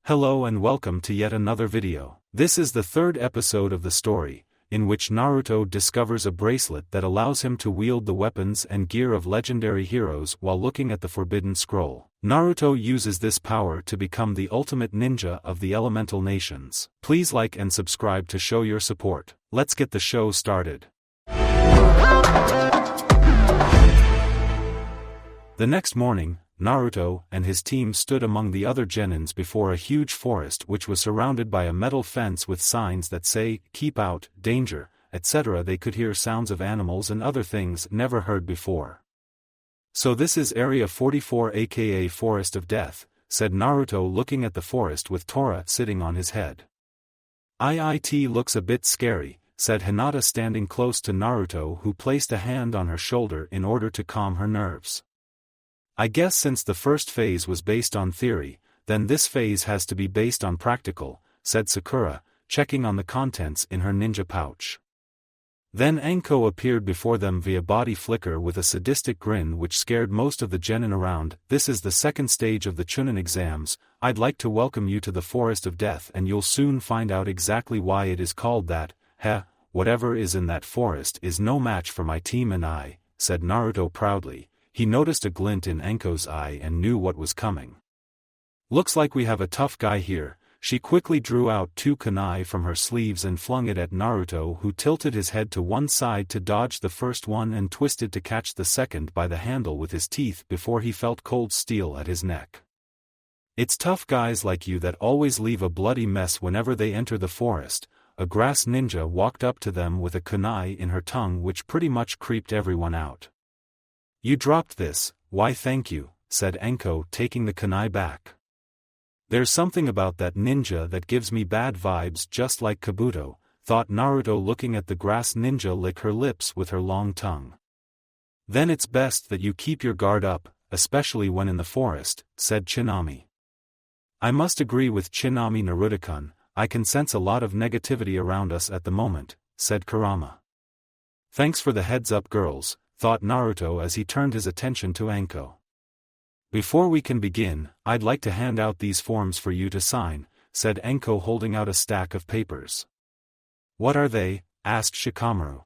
Hello and welcome to yet another video. This is the third episode of the story, in which Naruto discovers a bracelet that allows him to wield the weapons and gear of legendary heroes while looking at the Forbidden Scroll. Naruto uses this power to become the ultimate ninja of the elemental nations. Please like and subscribe to show your support. Let's get the show started. The next morning, Naruto and his team stood among the other genins before a huge forest which was surrounded by a metal fence with signs that say, "Keep out, danger," etc. They could hear sounds of animals and other things never heard before. "So this is Area 44 aka Forest of Death," said Naruto looking at the forest with Tora sitting on his head. "It looks a bit scary," said Hinata standing close to Naruto, who placed a hand on her shoulder in order to calm her nerves. "I guess since the first phase was based on theory, then this phase has to be based on practical," said Sakura, checking on the contents in her ninja pouch. Then Anko appeared before them via body flicker with a sadistic grin which scared most of the genin around. "This is the second stage of the Chunin exams. I'd like to welcome you to the Forest of Death, and you'll soon find out exactly why it is called that. Whatever is in that forest is no match for my team and I," said Naruto proudly. He noticed a glint in Anko's eye and knew what was coming. "Looks like we have a tough guy here." She quickly drew out 2 kunai from her sleeves and flung it at Naruto, who tilted his head to one side to dodge the first one and twisted to catch the second by the handle with his teeth before he felt cold steel at his neck. "It's tough guys like you that always leave a bloody mess whenever they enter the forest." A grass ninja walked up to them with a kunai in her tongue which pretty much creeped everyone out. "You dropped this, why thank you," said Anko taking the kunai back. "There's something about that ninja that gives me bad vibes, just like Kabuto," thought Naruto looking at the grass ninja lick her lips with her long tongue. "Then it's best that you keep your guard up, especially when in the forest," said Tsunami. "I must agree with Tsunami Naruto-kun, I can sense a lot of negativity around us at the moment," said Kurama. "Thanks for the heads up girls," thought Naruto as he turned his attention to Anko. "Before we can begin, I'd like to hand out these forms for you to sign," said Anko holding out a stack of papers. "What are they?" asked Shikamaru.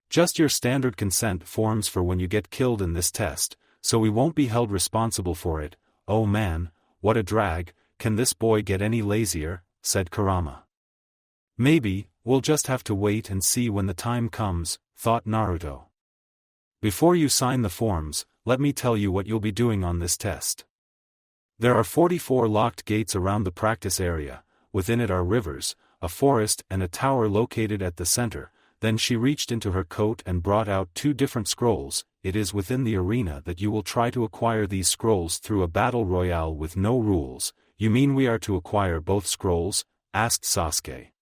"Just your standard consent forms for when you get killed in this test, so we won't be held responsible for it." "Oh man, what a drag, can this boy get any lazier?" said Kurama. "Maybe, we'll just have to wait and see when the time comes," thought Naruto. "Before you sign the forms, let me tell you what you'll be doing on this test. There are 44 locked gates around the practice area. Within it are rivers, a forest and a tower located at the center." Then she reached into her coat and brought out 2 different scrolls. "It is within the arena that you will try to acquire these scrolls through a battle royale with no rules." "You mean we are to acquire both scrolls?" asked Sasuke.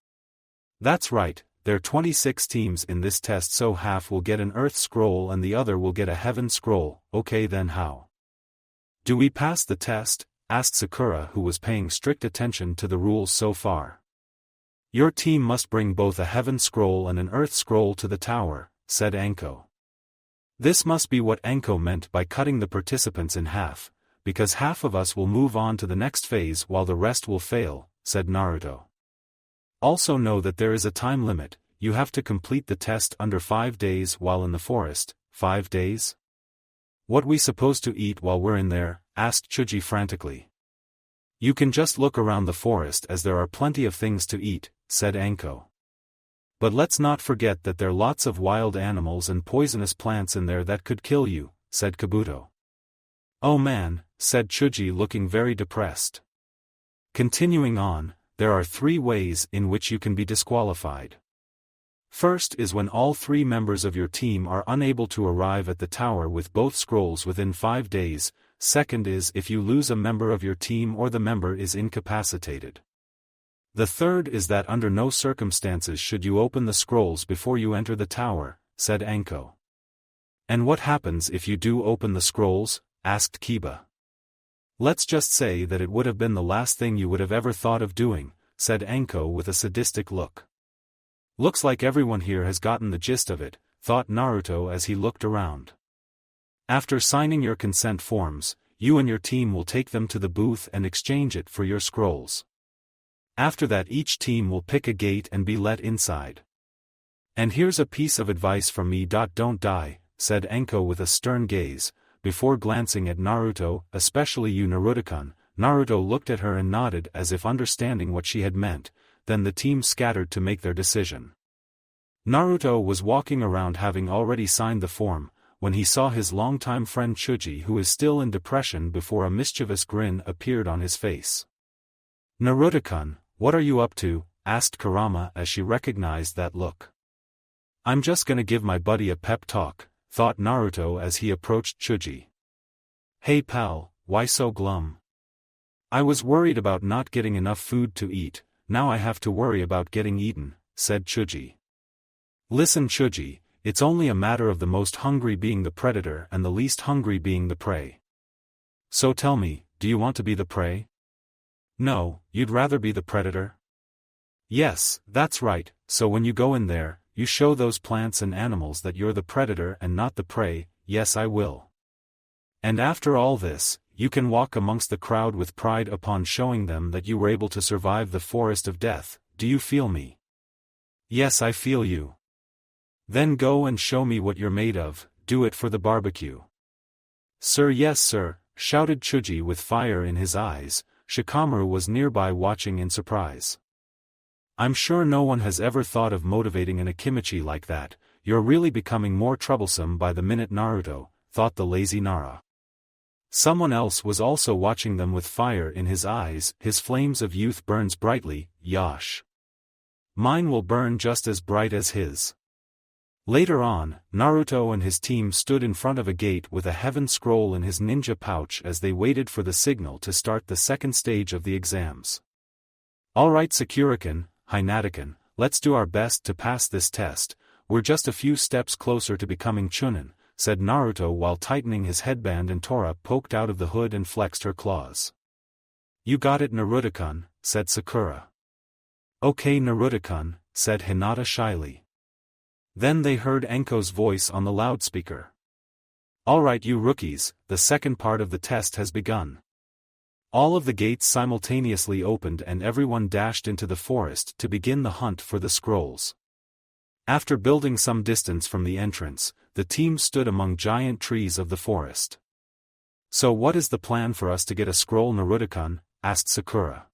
"That's right. There are 26 teams in this test, so half will get an Earth Scroll and the other will get a Heaven Scroll." "Okay, then how do we pass the test?" asked Sakura, who was paying strict attention to the rules so far. "Your team must bring both a Heaven Scroll and an Earth Scroll to the tower," said Anko. This must be what Anko meant by cutting the participants in half, because half of us will move on to the next phase while the rest will fail, said Naruto. "Also know that there is a time limit. You have to complete the test under 5 days while in the forest." 5 days? "What we supposed to eat while we're in there?" asked Chuji frantically. "You can just look around the forest as there are plenty of things to eat," said Anko. "But let's not forget that there are lots of wild animals and poisonous plants in there that could kill you," said Kabuto. "Oh man," said Chuji looking very depressed. Continuing on, there are 3 ways in which you can be disqualified. First is when all 3 members of your team are unable to arrive at the tower with both scrolls within 5 days. Second is if you lose a member of your team or the member is incapacitated. The third is that under no circumstances should you open the scrolls before you enter the tower, said Anko. "And what happens if you do open the scrolls?" asked Kiba. "Let's just say that it would have been the last thing you would have ever thought of doing," said Anko with a sadistic look. "Looks like everyone here has gotten the gist of it," thought Naruto as he looked around. "After signing your consent forms, you and your team will take them to the booth and exchange it for your scrolls. After that each team will pick a gate and be let inside. And here's a piece of advice from me. Don't die, said Enko with a stern gaze, before glancing at Naruto, especially you Naruto-kun. Naruto looked at her and nodded as if understanding what she had meant, then the team scattered to make their decision. Naruto was walking around having already signed the form, when he saw his longtime friend Chuji, who is still in depression, before a mischievous grin appeared on his face. Naruto-kun, what are you up to? Asked Kurama as she recognized that look. I'm just gonna give my buddy a pep talk, thought Naruto as he approached Chuji. Hey pal, why so glum? I was worried about not getting enough food to eat, now I have to worry about getting eaten, said Chuji. Listen Chuji, it's only a matter of the most hungry being the predator and the least hungry being the prey. So tell me, do you want to be the prey? No, you'd rather be the predator? Yes, that's right, so when you go in there, you show those plants and animals that you're the predator and not the prey. Yes I will. And after all this, you can walk amongst the crowd with pride upon showing them that you were able to survive the forest of death. Do you feel me? Yes I feel you. Then go and show me what you're made of, do it for the barbecue. Sir yes sir, shouted Chuji with fire in his eyes. Shikamaru was nearby watching in surprise. I'm sure no one has ever thought of motivating an Akimichi like that. You're really becoming more troublesome by the minute Naruto, thought the lazy Nara. Someone else was also watching them with fire in his eyes. His flames of youth burns brightly, Yash. Mine will burn just as bright as his. Later on, Naruto and his team stood in front of a gate with a heaven scroll in his ninja pouch as they waited for the signal to start the second stage of the exams. Alright Sakura-kun, Hinata-kun, let's do our best to pass this test. We're just a few steps closer to becoming Chunin, said Naruto while tightening his headband, and Tora poked out of the hood and flexed her claws. You got it Naruto-kun, said Sakura. Okay Naruto-kun, said Hinata shyly. Then they heard Enko's voice on the loudspeaker. Alright you rookies, the second part of the test has begun. All of the gates simultaneously opened and everyone dashed into the forest to begin the hunt for the scrolls. After building some distance from the entrance, the team stood among giant trees of the forest. So what is the plan for us to get a scroll Naruto-kun? Asked Sakura.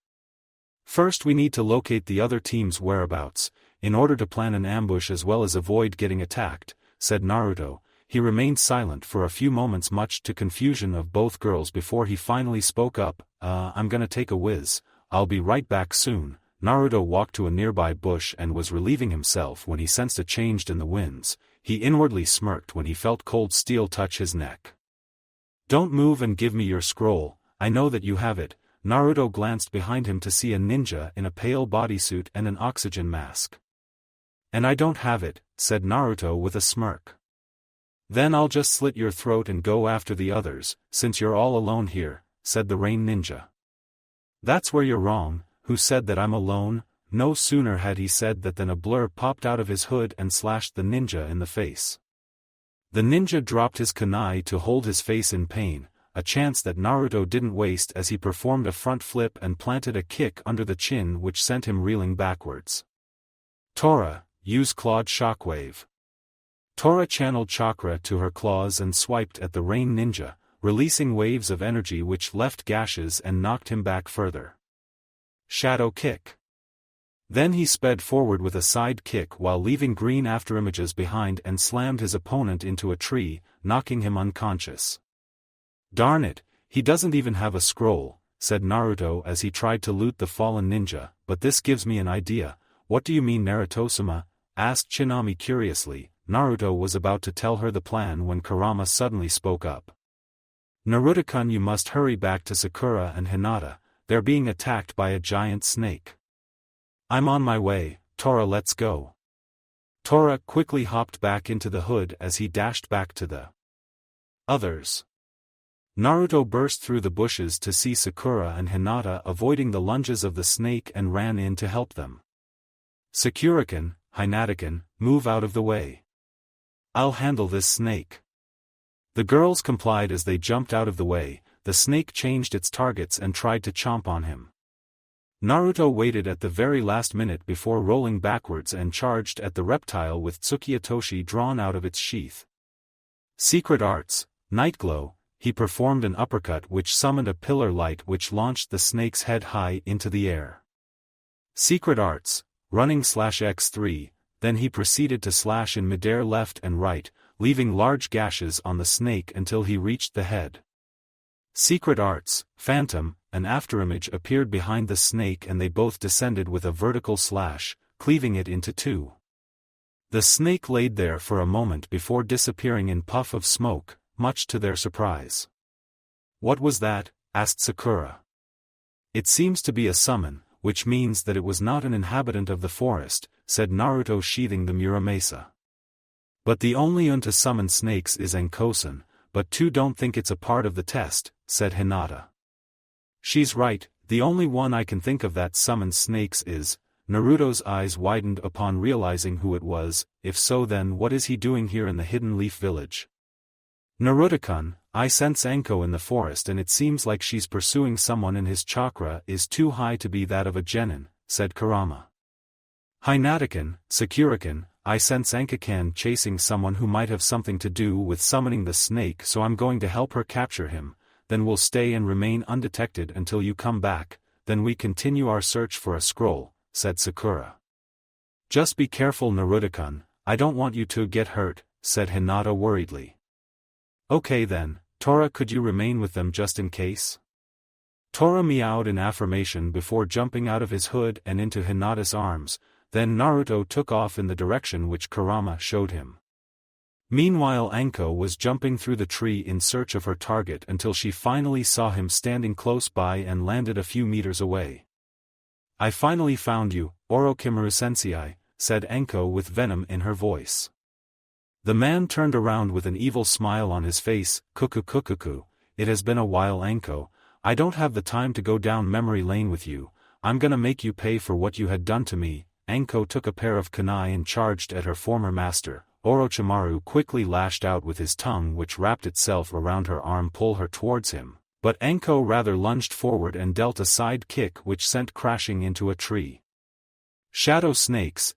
First we need to locate the other team's whereabouts, in order to plan an ambush as well as avoid getting attacked, said Naruto. He remained silent for a few moments, much to confusion of both girls, before he finally spoke up. I'm gonna take a whiz, I'll be right back soon. Naruto walked to a nearby bush and was relieving himself when he sensed a change in the winds. He inwardly smirked when he felt cold steel touch his neck. Don't move and give me your scroll, I know that you have it. Naruto glanced behind him to see a ninja in a pale bodysuit and an oxygen mask. And I don't have it, said Naruto with a smirk. Then I'll just slit your throat and go after the others, since you're all alone here, said the Rain Ninja. That's where you're wrong. Who said that I'm alone? No sooner had he said that than a blur popped out of his hood and slashed the ninja in the face. The ninja dropped his kunai to hold his face in pain, a chance that Naruto didn't waste as he performed a front flip and planted a kick under the chin which sent him reeling backwards. Tora, use clawed shockwave. Tora channeled chakra to her claws and swiped at the Rain Ninja, releasing waves of energy which left gashes and knocked him back further. Shadow kick. Then he sped forward with a side kick while leaving green afterimages behind and slammed his opponent into a tree, knocking him unconscious. Darn it, he doesn't even have a scroll, said Naruto as he tried to loot the fallen ninja, but this gives me an idea. What do you mean Naruto-sama? Asked Tsunami curiously. Naruto was about to tell her the plan when Kurama suddenly spoke up. Naruto-kun, you must hurry back to Sakura and Hinata, they're being attacked by a giant snake. I'm on my way, Tora, let's go. Tora quickly hopped back into the hood as he dashed back to the others. Naruto burst through the bushes to see Sakura and Hinata avoiding the lunges of the snake and ran in to help them. Sakura-kun, Hinata-kun, move out of the way. I'll handle this snake. The girls complied as they jumped out of the way. the snake changed its targets and tried to chomp on him. Naruto waited at the very last minute before rolling backwards and charged at the reptile with Tsukiyotoshi drawn out of its sheath. Secret Arts, Nightglow, he performed an uppercut which summoned a pillar light which launched the snake's head high into the air. Secret Arts, Running/X3, then he proceeded to slash in midair left and right, leaving large gashes on the snake until he reached the head. Secret Arts, Phantom, an afterimage appeared behind the snake and they both descended with a vertical slash, cleaving it into two. The snake laid there for a moment before disappearing in puff of smoke, much to their surprise. "What was that?" asked Sakura. "It seems to be a summon, which means that it was not an inhabitant of the forest," said Naruto sheathing the Muramasa. "But the only one to summon snakes is Enkosen, but two don't think it's a part of the test," said Hinata. "She's right, the only one I can think of that summons snakes is..." Naruto's eyes widened upon realizing who it was. "If so, then what is he doing here in the Hidden Leaf Village?" "Naruto-kun, I sense Enko in the forest and it seems like she's pursuing someone and his chakra is too high to be that of a genin," said Kurama. "Hinata-kun, Sakura-kun, I sense Enka-kan chasing someone who might have something to do with summoning the snake, so I'm going to help her capture him, then we'll stay and remain undetected until you come back, then we continue our search for a scroll," said Sakura. "Just be careful, Naruto-kun, I don't want you to get hurt," said Hinata worriedly. "Okay then, Tora, could you remain with them just in case?" Tora meowed in affirmation before jumping out of his hood and into Hinata's arms, then Naruto took off in the direction which Kurama showed him. Meanwhile Anko was jumping through the tree in search of her target until she finally saw him standing close by and landed a few meters away. "I finally found you, Orochimaru-sensei," said Anko with venom in her voice. The man turned around with an evil smile on his face. Kuku, it has been a while, Anko. I don't have the time to go down memory lane with you. I'm gonna make you pay for what you had done to me." Anko took a pair of kunai and charged at her former master. Orochimaru quickly lashed out with his tongue which wrapped itself around her arm, pull her towards him, but Anko rather lunged forward and dealt a side kick which sent crashing into a tree. Shadow snakes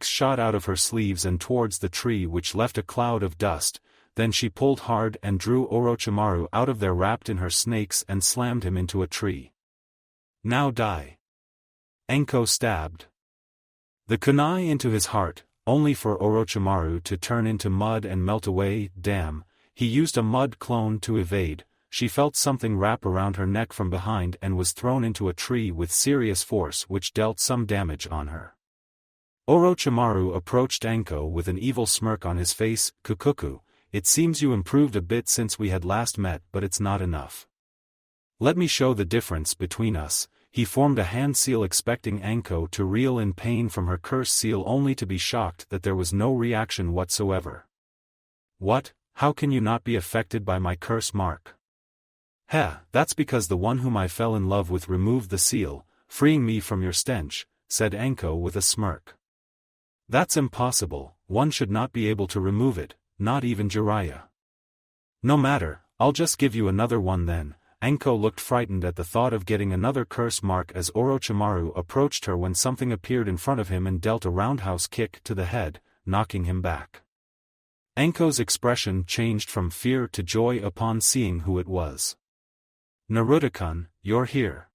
shot out of her sleeves and towards the tree which left a cloud of dust, then she pulled hard and drew Orochimaru out of there wrapped in her snakes and slammed him into a tree. "Now die." Anko stabbed the kunai into his heart, only for Orochimaru to turn into mud and melt away. Damn, he used a mud clone to evade. She felt something wrap around her neck from behind and was thrown into a tree with serious force which dealt some damage on her. Orochimaru approached Anko with an evil smirk on his face. "Kukuku, it seems you improved a bit since we had last met, but it's not enough. Let me show the difference between us." He formed a hand seal expecting Anko to reel in pain from her curse seal only to be shocked that there was no reaction whatsoever. "What, how can you not be affected by my curse mark?" "Heh, that's because the one whom I fell in love with removed the seal, freeing me from your stench," said Anko with a smirk. "That's impossible, one should not be able to remove it, not even Jiraiya." "No matter, I'll just give you another one then." Anko looked frightened at the thought of getting another curse mark as Orochimaru approached her when something appeared in front of him and dealt a roundhouse kick to the head, knocking him back. Anko's expression changed from fear to joy upon seeing who it was. "Naruto-kun, you're here."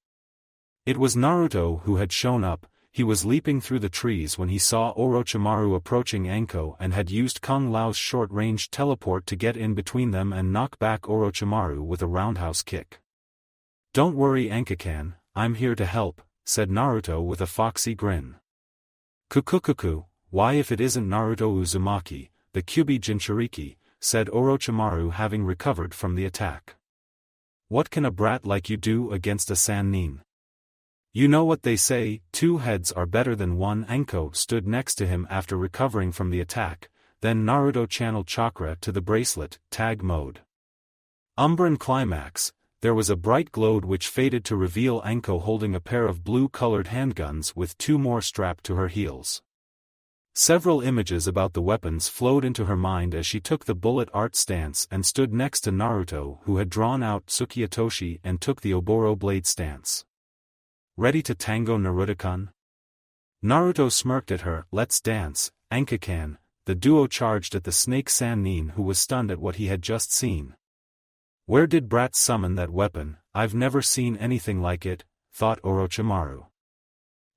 It was Naruto who had shown up. He was leaping through the trees when he saw Orochimaru approaching Anko and had used Kung Lao's short-range teleport to get in between them and knock back Orochimaru with a roundhouse kick. "Don't worry, Anka-kan, I'm here to help," said Naruto with a foxy grin. "Kukukuku, why if it isn't Naruto Uzumaki, the Kyuubi Jinchuriki," said Orochimaru having recovered from the attack. "What can a brat like you do against a Sannin? You know what they say, two heads are better than one." Anko stood next to him after recovering from the attack, then Naruto channeled chakra to the bracelet, tag mode. Umbran climax, there was a bright glow which faded to reveal Anko holding a pair of blue-colored handguns with two more strapped to her heels. Several images about the weapons flowed into her mind as she took the bullet art stance and stood next to Naruto, who had drawn out Tsukiyatoshi and took the Oboro blade stance. Ready to tango, Naruto-kun? Naruto smirked at her. Let's dance, Anka-kan. The duo charged at the snake Sannin, who was stunned at what he had just seen. Where did Brat summon that weapon? I've never seen anything like it, thought Orochimaru.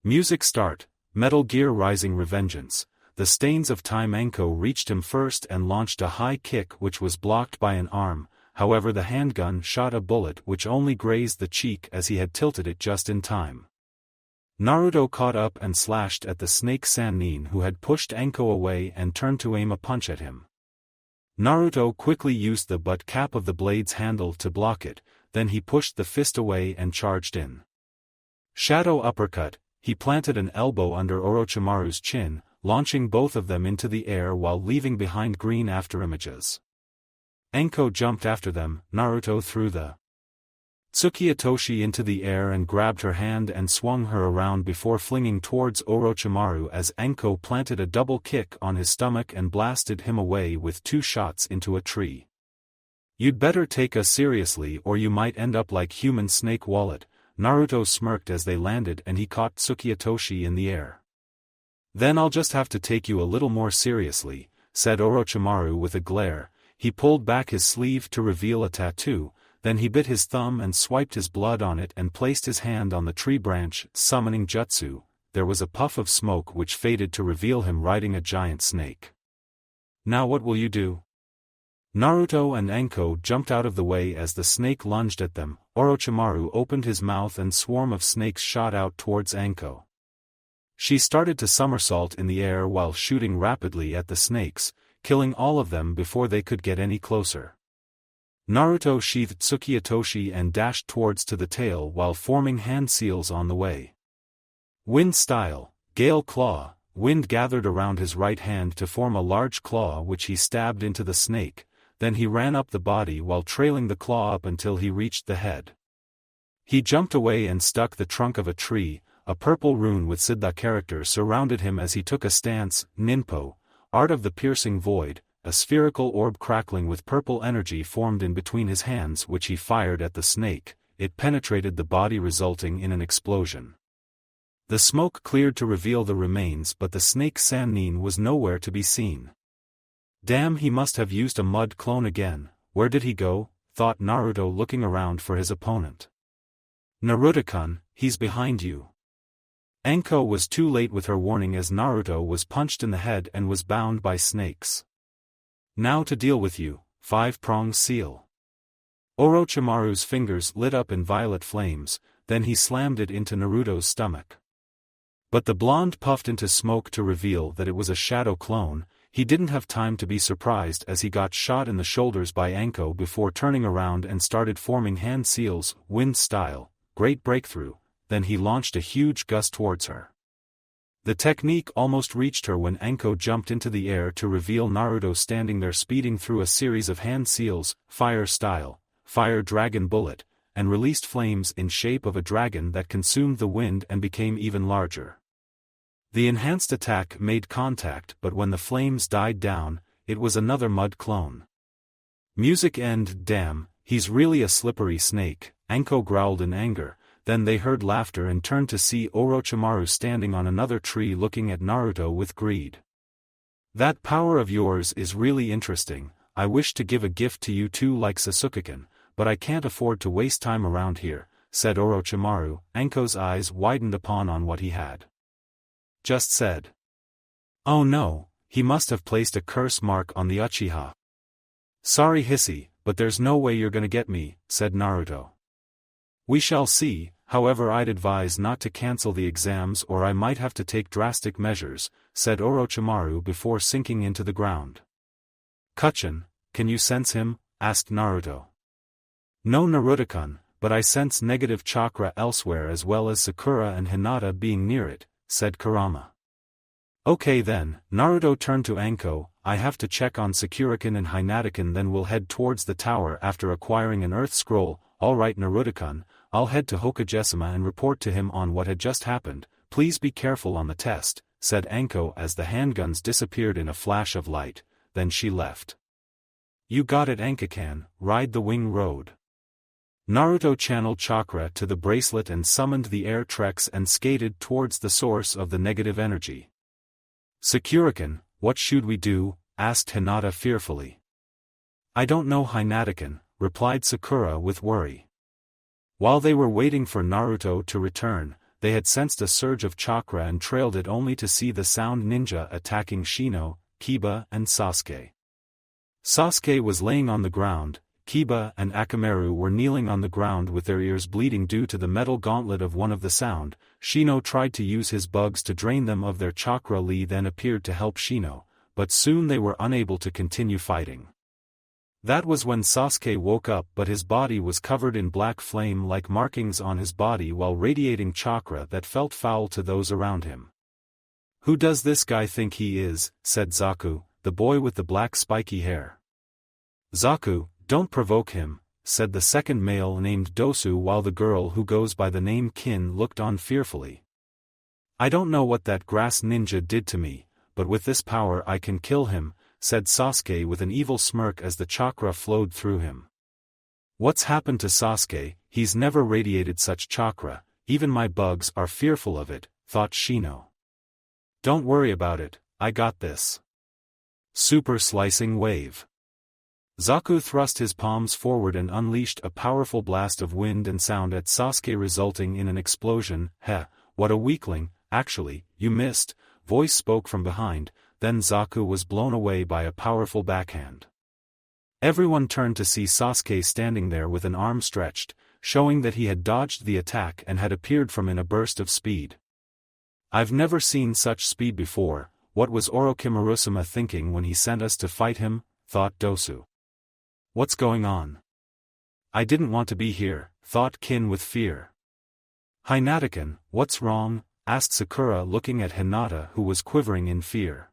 Music start. Metal Gear Rising: Revengeance. The Stains of Time. Anko reached him first and launched a high kick which was blocked by an arm, however the handgun shot a bullet which only grazed the cheek as he had tilted it just in time. Naruto caught up and slashed at the snake Sannin, who had pushed Anko away and turned to aim a punch at him. Naruto quickly used the butt cap of the blade's handle to block it, then he pushed the fist away and charged in. Shadow uppercut. He planted an elbow under Orochimaru's chin, launching both of them into the air while leaving behind green afterimages. Anko jumped after them. Naruto threw the Tsukiyatoshi into the air and grabbed her hand and swung her around before flinging towards Orochimaru as Anko planted a double kick on his stomach and blasted him away with 2 shots into a tree. You'd better take us seriously or you might end up like human Snake Wallet. Naruto smirked as they landed and he caught Tsukiyatoshi in the air. Then I'll just have to take you a little more seriously, said Orochimaru with a glare. He pulled back his sleeve to reveal a tattoo, then he bit his thumb and swiped his blood on it and placed his hand on the tree branch, summoning jutsu. There was a puff of smoke which faded to reveal him riding a giant snake. Now what will you do? Naruto and Anko jumped out of the way as the snake lunged at them. Orochimaru opened his mouth and swarm of snakes shot out towards Anko. She started to somersault in the air while shooting rapidly at the snakes, killing all of them before they could get any closer. Naruto sheathed Tsukiyatoshi and dashed towards to the tail while forming hand seals on the way. Wind style, Gale Claw. Wind gathered around his right hand to form a large claw which he stabbed into the snake. Then he ran up the body while trailing the claw up until he reached the head. He jumped away and stuck the trunk of a tree. A purple rune with Siddha character surrounded him as he took a stance. Ninpo, Art of the Piercing Void. A spherical orb crackling with purple energy formed in between his hands which he fired at the snake. It penetrated the body resulting in an explosion. The smoke cleared to reveal the remains, but the snake Sannin was nowhere to be seen. Damn, he must have used a mud clone again. Where did he go? Thought Naruto, looking around for his opponent. Naruto-kun, he's behind you. Anko was too late with her warning as Naruto was punched in the head and was bound by snakes. Now to deal with you, 5-pronged seal. Orochimaru's fingers lit up in violet flames, then he slammed it into Naruto's stomach. But the blonde puffed into smoke to reveal that it was a shadow clone. He didn't have time to be surprised as he got shot in the shoulders by Anko before turning around and started forming hand seals. Wind style, great breakthrough, then he launched a huge gust towards her. The technique almost reached her when Anko jumped into the air to reveal Naruto standing there speeding through a series of hand seals, fire style, fire dragon bullet, and released flames in shape of a dragon that consumed the wind and became even larger. The enhanced attack made contact, but when the flames died down, it was another mud clone. Music end. Damn, he's really a slippery snake, Anko growled in anger. Then they heard laughter and turned to see Orochimaru standing on another tree looking at Naruto with greed. That power of yours is really interesting. I wish to give a gift to you too like Sasuke-kun, but I can't afford to waste time around here, said Orochimaru. Anko's eyes widened upon what he had just said. Oh no, he must have placed a curse mark on the Uchiha. Sorry Hissy, but there's no way you're gonna get me, said Naruto. We shall see, however I'd advise not to cancel the exams or I might have to take drastic measures, said Orochimaru before sinking into the ground. Kachin, can you sense him? Asked Naruto. No Naruto-kun, but I sense negative chakra elsewhere as well as Sakura and Hinata being near it, said Kurama. Okay then, Naruto turned to Anko. I have to check on Sakura-kun and Hinata-kun, then we'll head towards the tower after acquiring an earth scroll. Alright Naruto-kun, I'll head to Hokage-sama and report to him on what had just happened. Please be careful on the test, said Anko as the handguns disappeared in a flash of light, then she left. You got it Ankakan, ride the wing road. Naruto channeled chakra to the bracelet and summoned the air treks and skated towards the source of the negative energy. Sakurakin, what should we do? Asked Hinata fearfully. I don't know Hinatakan, replied Sakura with worry. While they were waiting for Naruto to return, they had sensed a surge of chakra and trailed it only to see the sound ninja attacking Shino, Kiba and Sasuke. Sasuke was laying on the ground, Kiba and Akamaru were kneeling on the ground with their ears bleeding due to the metal gauntlet of one of the sound. Shino tried to use his bugs to drain them of their chakra. Lee then appeared to help Shino, but soon they were unable to continue fighting. That was when Sasuke woke up, but his body was covered in black flame-like markings on his body while radiating chakra that felt foul to those around him. Who does this guy think he is? Said Zaku, the boy with the black spiky hair. Zaku, don't provoke him, said the second male named Dosu while the girl who goes by the name Kin looked on fearfully. I don't know what that grass ninja did to me, but with this power I can kill him, said Sasuke with an evil smirk as the chakra flowed through him. What's happened to Sasuke? He's never radiated such chakra, even my bugs are fearful of it, thought Shino. Don't worry about it, I got this. Super slicing wave. Zaku thrust his palms forward and unleashed a powerful blast of wind and sound at Sasuke resulting in an explosion. Heh, what a weakling, actually, you missed, voice spoke from behind. Then Zaku was blown away by a powerful backhand. Everyone turned to see Sasuke standing there with an arm stretched, showing that he had dodged the attack and had appeared from in a burst of speed. I've never seen such speed before. What was Orochimaru-sama thinking when he sent us to fight him? Thought Dosu. What's going on? I didn't want to be here, thought Kin with fear. Hinatakan, what's wrong? Asked Sakura looking at Hinata who was quivering in fear.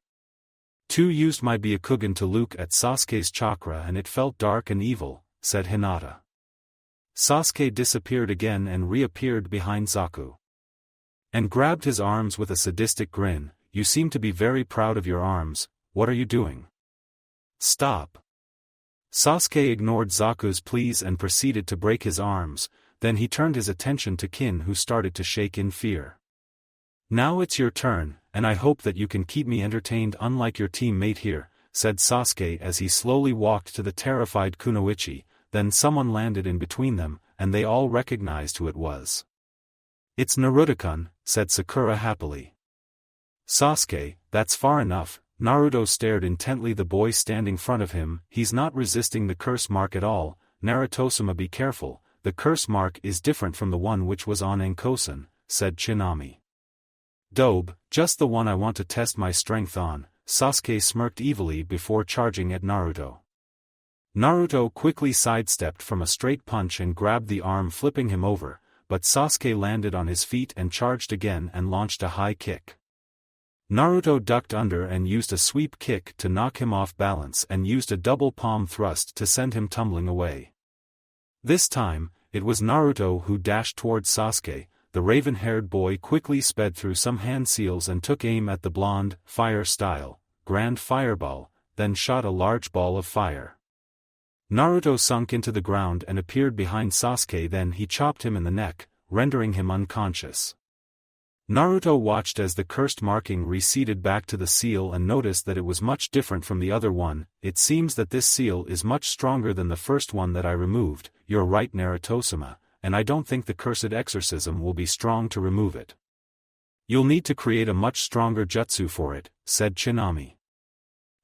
Two used my Byakugan to look at Sasuke's chakra and it felt dark and evil, said Hinata. Sasuke disappeared again and reappeared behind Zaku. And grabbed his arms with a sadistic grin. You seem to be very proud of your arms, what are you doing? Stop. Sasuke ignored Zaku's pleas and proceeded to break his arms, then he turned his attention to Kin who started to shake in fear. Now it's your turn, and I hope that you can keep me entertained unlike your teammate here, said Sasuke as he slowly walked to the terrified Kunoichi. Then someone landed in between them, and they all recognized who it was. It's Naruto-kun, said Sakura happily. Sasuke, that's far enough. Naruto stared intently the boy standing in front of him. He's not resisting the curse mark at all. Naruto-sama, be careful, the curse mark is different from the one which was on Anko-san, said Tsunami. Dobe, just the one I want to test my strength on, Sasuke smirked evilly before charging at Naruto. Naruto quickly sidestepped from a straight punch and grabbed the arm flipping him over, but Sasuke landed on his feet and charged again and launched a high kick. Naruto ducked under and used a sweep kick to knock him off balance and used a double palm thrust to send him tumbling away. This time, it was Naruto who dashed towards Sasuke. The raven-haired boy quickly sped through some hand seals and took aim at the blonde, fire-style, grand fireball, then shot a large ball of fire. Naruto sunk into the ground and appeared behind Sasuke, then he chopped him in the neck, rendering him unconscious. Naruto watched as the cursed marking receded back to the seal and noticed that it was much different from the other one. It seems that this seal is much stronger than the first one that I removed. You're right, Naruto-sama, and I don't think the cursed exorcism will be strong to remove it. You'll need to create a much stronger jutsu for it, said Tsunami.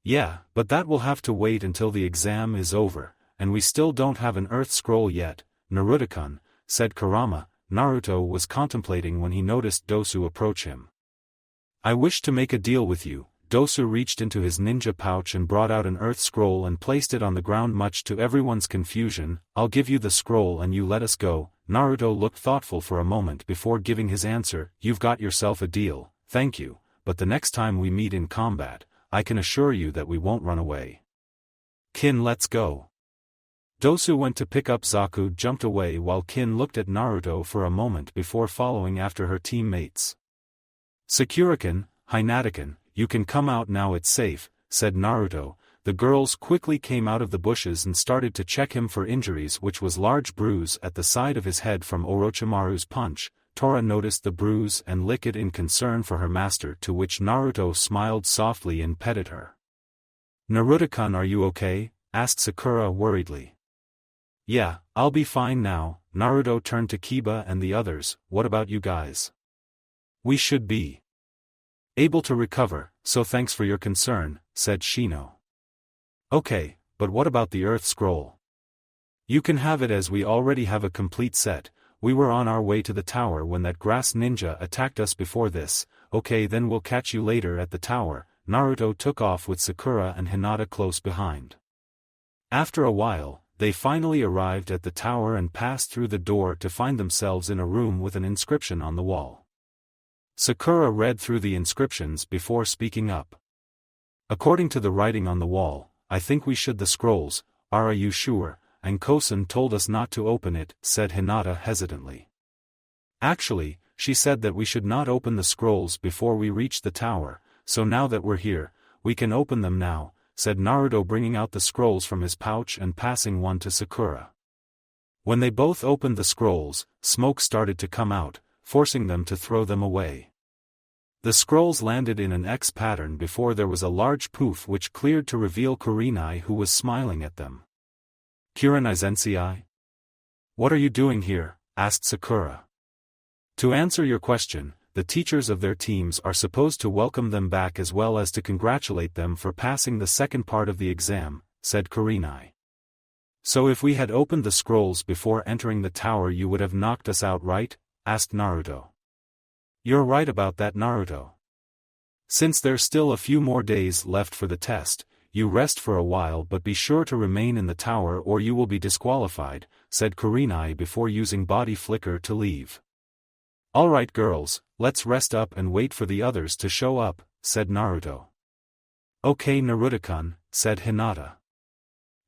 Yeah, but that will have to wait until the exam is over, and we still don't have an earth scroll yet, Naruto-kun, said Kurama. Naruto was contemplating when he noticed Dosu approach him. I wish to make a deal with you. Dosu reached into his ninja pouch and brought out an earth scroll and placed it on the ground. Much to everyone's confusion, I'll give you the scroll and you let us go. Naruto looked thoughtful for a moment before giving his answer. You've got yourself a deal, thank you, but the next time we meet in combat, I can assure you that we won't run away. Kin, let's go. Dosu went to pick up Zaku, jumped away while Kin looked at Naruto for a moment before following after her teammates. Sakurakin, Hinata-kun, you can come out now, it's safe, said Naruto. The girls quickly came out of the bushes and started to check him for injuries, which was large bruise at the side of his head from Orochimaru's punch. Tora noticed the bruise and licked it in concern for her master, to which Naruto smiled softly and petted her. Naruto-kun, are you okay? Asked Sakura worriedly. Yeah, I'll be fine now. Naruto turned to Kiba and the others. What about you guys? We should be able to recover, so thanks for your concern, said Shino. Okay, but what about the Earth Scroll? You can have it, as we already have a complete set. We were on our way to the tower when that grass ninja attacked us before this. Okay, then we'll catch you later at the tower. Naruto took off with Sakura and Hinata close behind. After a while, they finally arrived at the tower and passed through the door to find themselves in a room with an inscription on the wall. Sakura read through the inscriptions before speaking up. According to the writing on the wall, I think we should the scrolls. Are you sure? And Kosen told us not to open it, said Hinata hesitantly. Actually, she said that we should not open the scrolls before we reach the tower, so now that we're here, we can open them now, said Naruto, bringing out the scrolls from his pouch and passing one to Sakura. When they both opened the scrolls, smoke started to come out, forcing them to throw them away. The scrolls landed in an X pattern before there was a large poof which cleared to reveal Kurenai, who was smiling at them. Kurenai-sensei? What are you doing here? Asked Sakura. To answer your question, the teachers of their teams are supposed to welcome them back as well as to congratulate them for passing the second part of the exam, said Kurenai. So if we had opened the scrolls before entering the tower, you would have knocked us out, right? Asked Naruto. You're right about that, Naruto. Since there's still a few more days left for the test, you rest for a while, but be sure to remain in the tower or you will be disqualified, said Kurenai before using body flicker to leave. Alright girls, let's rest up and wait for the others to show up, said Naruto. Okay Naruto-kun, said Hinata.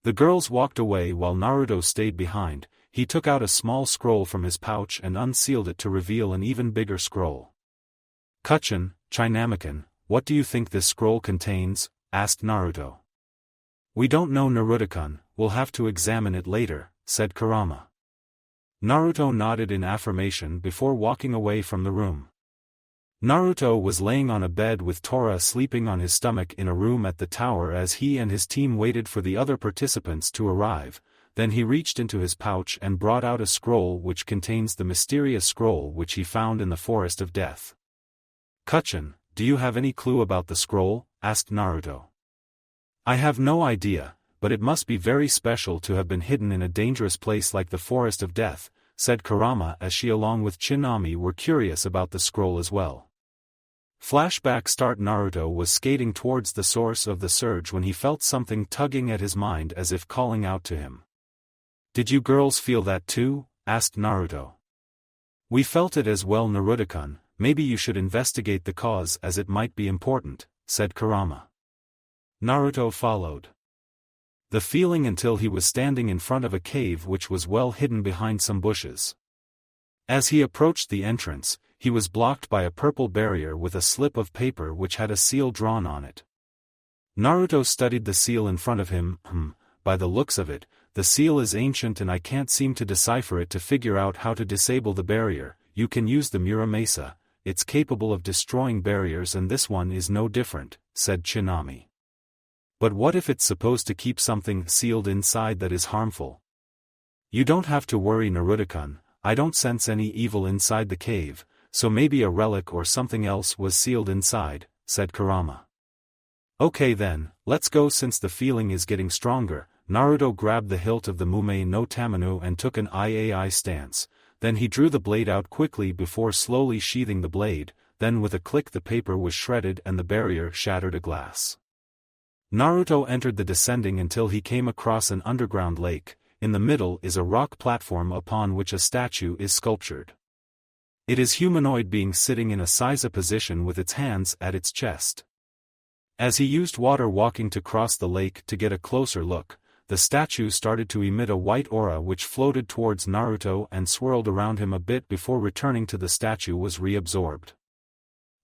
The girls walked away while Naruto stayed behind. He took out a small scroll from his pouch and unsealed it to reveal an even bigger scroll. Kuchin, Chinamakin, what do you think this scroll contains? Asked Naruto. We don't know, Naruto-kun, we'll have to examine it later, said Kurama. Naruto nodded in affirmation before walking away from the room. Naruto was laying on a bed with Tora sleeping on his stomach in a room at the tower as he and his team waited for the other participants to arrive. Then he reached into his pouch and brought out a scroll which contains the mysterious scroll which he found in the Forest of Death. Kuchin, do you have any clue about the scroll? Asked Naruto. I have no idea, but it must be very special to have been hidden in a dangerous place like the Forest of Death, said Kurama, as she along with Tsunami were curious about the scroll as well. Flashback start. Naruto was skating towards the source of the surge when he felt something tugging at his mind as if calling out to him. Did you girls feel that too? Asked Naruto. We felt it as well, Naruto-kun. Maybe you should investigate the cause as it might be important, said Kurama. Naruto followed the feeling until he was standing in front of a cave which was well hidden behind some bushes. As he approached the entrance, he was blocked by a purple barrier with a slip of paper which had a seal drawn on it. Naruto studied the seal in front of him. By the looks of it, the seal is ancient and I can't seem to decipher it to figure out how to disable the barrier. You can use the Muramasa, it's capable of destroying barriers and this one is no different, said Tsunami. But what if it's supposed to keep something sealed inside that is harmful? You don't have to worry, Naruto-kun, I don't sense any evil inside the cave, so maybe a relic or something else was sealed inside, said Kurama. Okay then, let's go since the feeling is getting stronger. Naruto grabbed the hilt of the Mume no Tamino and took an IAI stance, then he drew the blade out quickly before slowly sheathing the blade, then with a click the paper was shredded and the barrier shattered a glass. Naruto entered the descending until he came across an underground lake. In the middle is a rock platform upon which a statue is sculptured. It is humanoid being sitting in a Seiza position with its hands at its chest. As he used water walking to cross the lake to get a closer look, the statue started to emit a white aura which floated towards Naruto and swirled around him a bit before returning to the statue was reabsorbed.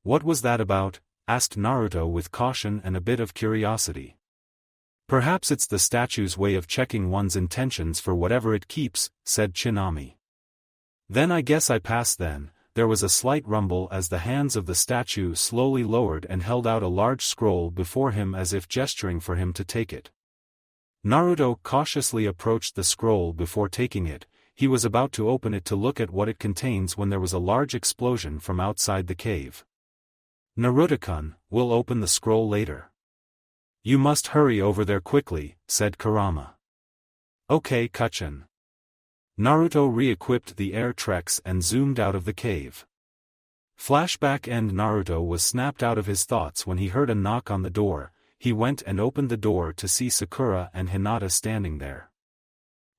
What was that about? asked Naruto with caution and a bit of curiosity. Perhaps it's the statue's way of checking one's intentions for whatever it keeps, said Tsunami. Then I guess I pass then. There was a slight rumble as the hands of the statue slowly lowered and held out a large scroll before him as if gesturing for him to take it. Naruto cautiously approached the scroll before taking it. He was about to open it to look at what it contains when there was a large explosion from outside the cave. Naruto-kun, we'll open the scroll later. You must hurry over there quickly, said Kurama. Okay, Kachin. Naruto re-equipped the air treks and zoomed out of the cave. Flashback end Naruto was snapped out of his thoughts when he heard a knock on the door. He went and opened the door to see Sakura and Hinata standing there.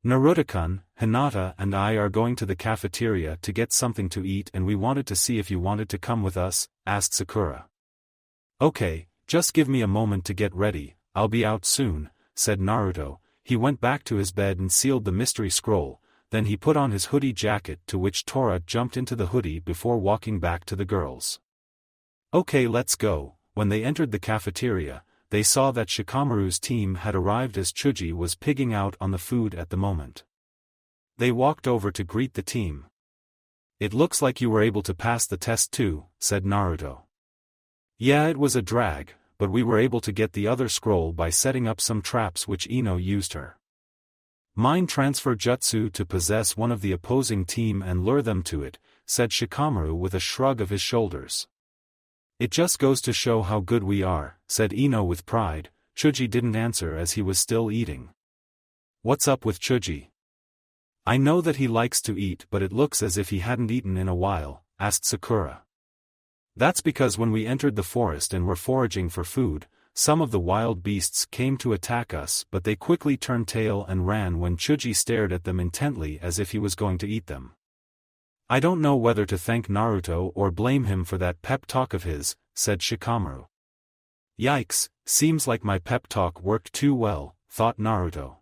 Naruto-kun, Hinata and I are going to the cafeteria to get something to eat and we wanted to see if you wanted to come with us, asked Sakura. Okay, just give me a moment to get ready, I'll be out soon, said Naruto. He went back to his bed and sealed the mystery scroll. Then he put on his hoodie jacket to which Tora jumped into the hoodie before walking back to the girls. Okay, let's go. When they entered the cafeteria, they saw that Shikamaru's team had arrived as Chuji was pigging out on the food at the moment. They walked over to greet the team. It looks like you were able to pass the test too, said Naruto. Yeah, it was a drag, but we were able to get the other scroll by setting up some traps which Ino used her mind transfer jutsu to possess one of the opposing team and lure them to it, said Shikamaru with a shrug of his shoulders. It just goes to show how good we are, said Ino with pride. Chuji didn't answer as he was still eating. What's up with Chuji? I know that he likes to eat but it looks as if he hadn't eaten in a while, asked Sakura. That's because when we entered the forest and were foraging for food, some of the wild beasts came to attack us but they quickly turned tail and ran when Chuji stared at them intently as if he was going to eat them. I don't know whether to thank Naruto or blame him for that pep talk of his, said Shikamaru. Yikes, seems like my pep talk worked too well, thought Naruto.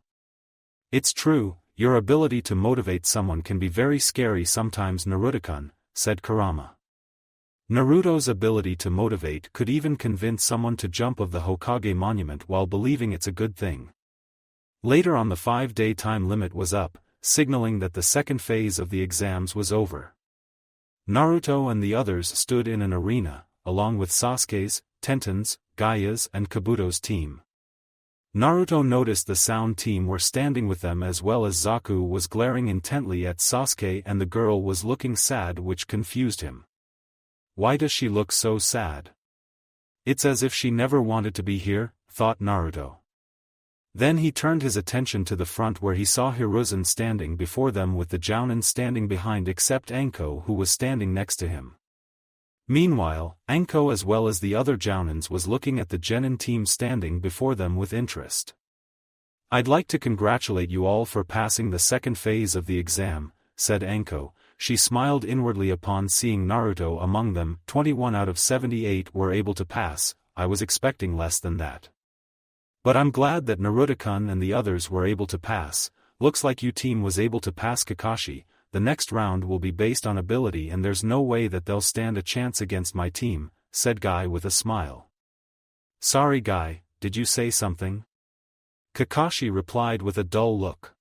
It's true, your ability to motivate someone can be very scary sometimes, Naruto-kun, said Kurama. Naruto's ability to motivate could even convince someone to jump off the Hokage monument while believing it's a good thing. Later on the 5-day time limit was up, signaling that the second phase of the exams was over. Naruto and the others stood in an arena, along with Sasuke's, Tenten's, Gaia's and Kabuto's team. Naruto noticed the Sound team were standing with them as well as Zaku was glaring intently at Sasuke and the girl was looking sad, which confused him. Why does she look so sad? It's as if she never wanted to be here, thought Naruto. Then he turned his attention to the front where he saw Hiruzen standing before them with the Jounin standing behind except Anko who was standing next to him. Meanwhile, Anko as well as the other Jounins was looking at the Genin team standing before them with interest. I'd like to congratulate you all for passing the second phase of the exam, said Anko. She smiled inwardly upon seeing Naruto among them. 21 out of 78 were able to pass. I was expecting less than that. But I'm glad that Naruto-kun and the others were able to pass. Looks like you team was able to pass Kakashi. The next round will be based on ability and there's no way that they'll stand a chance against my team, said Guy with a smile. Sorry Guy, did you say something? Kakashi replied with a dull look.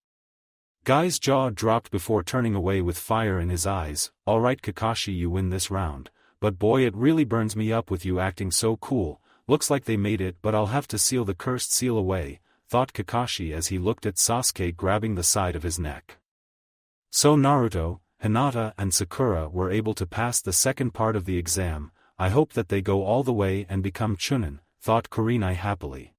Guy's jaw dropped before turning away with fire in his eyes. Alright Kakashi, you win this round, but boy it really burns me up with you acting so cool. Looks like they made it but I'll have to seal the cursed seal away, thought Kakashi as he looked at Sasuke grabbing the side of his neck. So Naruto, Hinata and Sakura were able to pass the second part of the exam. I hope that they go all the way and become Chunin, thought Kurenai happily.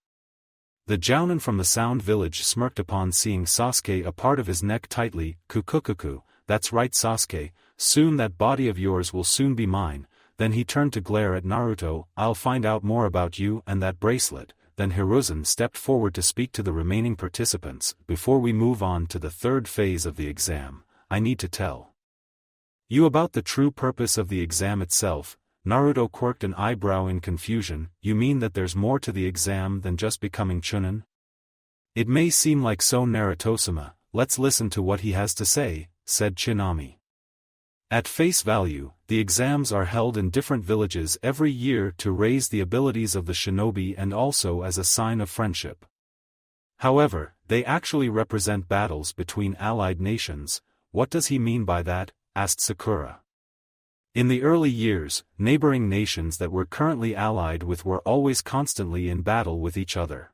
The Jounin from the Sound Village smirked upon seeing Sasuke a part of his neck tightly. Kukukuku, that's right Sasuke, soon that body of yours will soon be mine. Then he turned to glare at Naruto. I'll find out more about you and that bracelet. Then Hiruzen stepped forward to speak to the remaining participants. Before we move on to the third phase of the exam, I need to tell you about the true purpose of the exam itself. Naruto quirked an eyebrow in confusion. You mean that there's more to the exam than just becoming Chunin? It may seem like so, Naruto-sama. Let's listen to what he has to say, said Tsunami. At face value, the exams are held in different villages every year to raise the abilities of the shinobi and also as a sign of friendship. However, they actually represent battles between allied nations. What does he mean by that? Asked Sakura. In the early years, neighboring nations that were currently allied with were always constantly in battle with each other.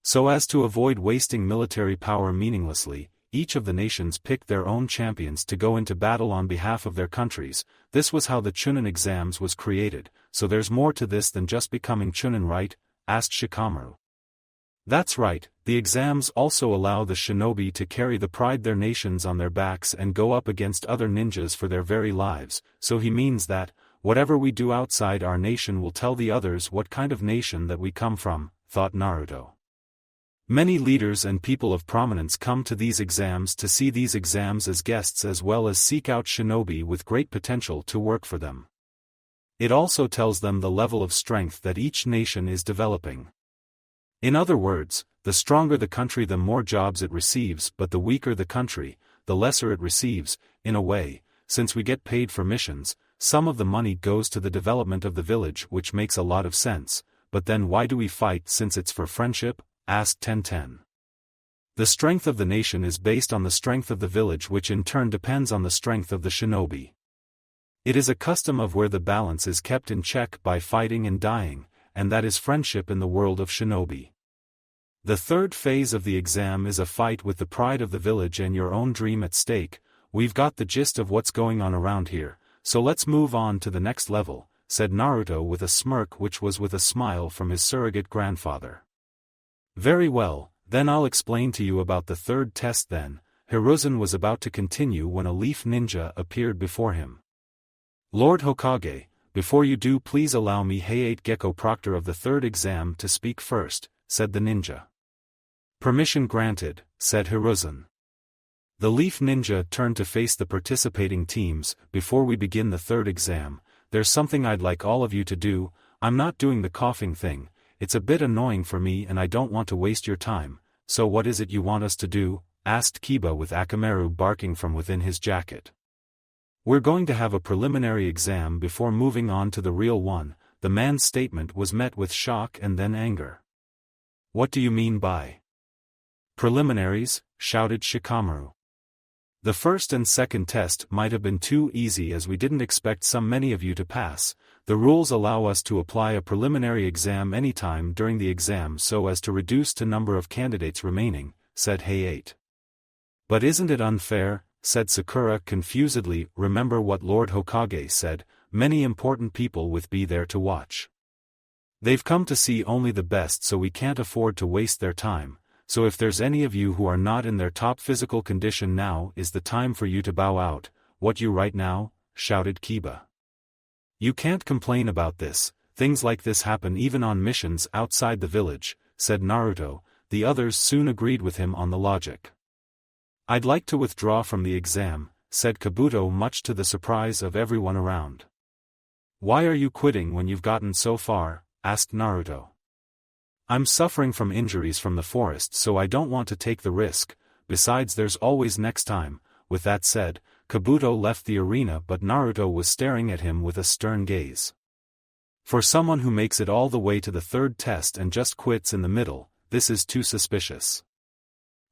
So as to avoid wasting military power meaninglessly, each of the nations picked their own champions to go into battle on behalf of their countries. This was how the Chunin exams was created. So there's more to this than just becoming Chunin, right? Asked Shikamaru. That's right, the exams also allow the shinobi to carry the pride their nations on their backs and go up against other ninjas for their very lives, so he means that, whatever we do outside our nation will tell the others what kind of nation that we come from, thought Naruto. Many leaders and people of prominence come to these exams to see these exams as guests as well as seek out shinobi with great potential to work for them. It also tells them the level of strength that each nation is developing. In other words, the stronger the country the more jobs it receives, but the weaker the country, the lesser it receives. In a way, since we get paid for missions, some of the money goes to the development of the village, which makes a lot of sense. But then why do we fight since it's for friendship? Asked Tenten. The strength of the nation is based on the strength of the village, which in turn depends on the strength of the shinobi. It is a custom of where the balance is kept in check by fighting and dying, and that is friendship in the world of shinobi. The third phase of the exam is a fight with the pride of the village and your own dream at stake. We've got the gist of what's going on around here, so let's move on to the next level, said Naruto with a smirk, which was with a smile from his surrogate grandfather. Very well, then I'll explain to you about the third test then. Hiruzen was about to continue when a leaf ninja appeared before him. Lord Hokage, before you do, please allow me, Hayate Gecko proctor of the third exam, to speak first, said the ninja. Permission granted, said Hiruzen. The leaf ninja turned to face the participating teams. Before we begin the third exam, there's something I'd like all of you to do. I'm not doing the coughing thing, it's a bit annoying for me and I don't want to waste your time. So what is it you want us to do? Asked Kiba with Akamaru barking from within his jacket. We're going to have a preliminary exam before moving on to the real one. The man's statement was met with shock and then anger. What do you mean by preliminaries? Shouted Shikamaru. The first and second test might have been too easy as we didn't expect so many of you to pass. The rules allow us to apply a preliminary exam anytime during the exam so as to reduce the number of candidates remaining, said Hayate. But isn't it unfair? Said Sakura confusedly. Remember what Lord Hokage said, many important people will be there to watch. They've come to see only the best, so we can't afford to waste their time. So if there's any of you who are not in their top physical condition, now is the time for you to bow out. What, you right now? Shouted Kiba. You can't complain about this, things like this happen even on missions outside the village, said Naruto. The others soon agreed with him on the logic. I'd like to withdraw from the exam, said Kabuto, much to the surprise of everyone around. Why are you quitting when you've gotten so far? Asked Naruto. I'm suffering from injuries from the forest, so I don't want to take the risk. Besides, there's always next time. With that said, Kabuto left the arena, but Naruto was staring at him with a stern gaze. For someone who makes it all the way to the third test and just quits in the middle, this is too suspicious.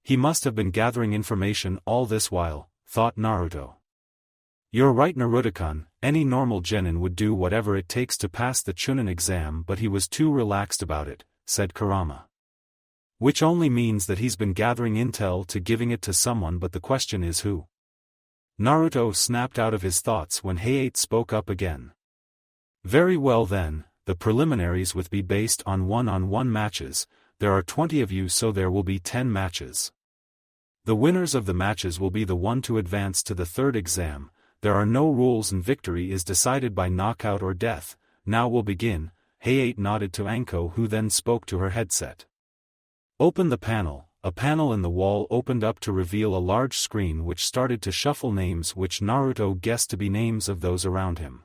He must have been gathering information all this while, thought Naruto. You're right, Naruto-kun, any normal genin would do whatever it takes to pass the Chunin exam, but he was too relaxed about it, said Kurama. Which only means that he's been gathering intel to giving it to someone, but the question is who? Naruto snapped out of his thoughts when Hayate spoke up again. Very well then, the preliminaries will be based on one-on-one matches. There are 20 of you, so there will be 10 matches. The winners of the matches will be the one to advance to the third exam. There are no rules and victory is decided by knockout or death. Now we'll begin. Hayate nodded to Anko, who then spoke to her headset. Open the panel. A panel in the wall opened up to reveal a large screen which started to shuffle names which Naruto guessed to be names of those around him.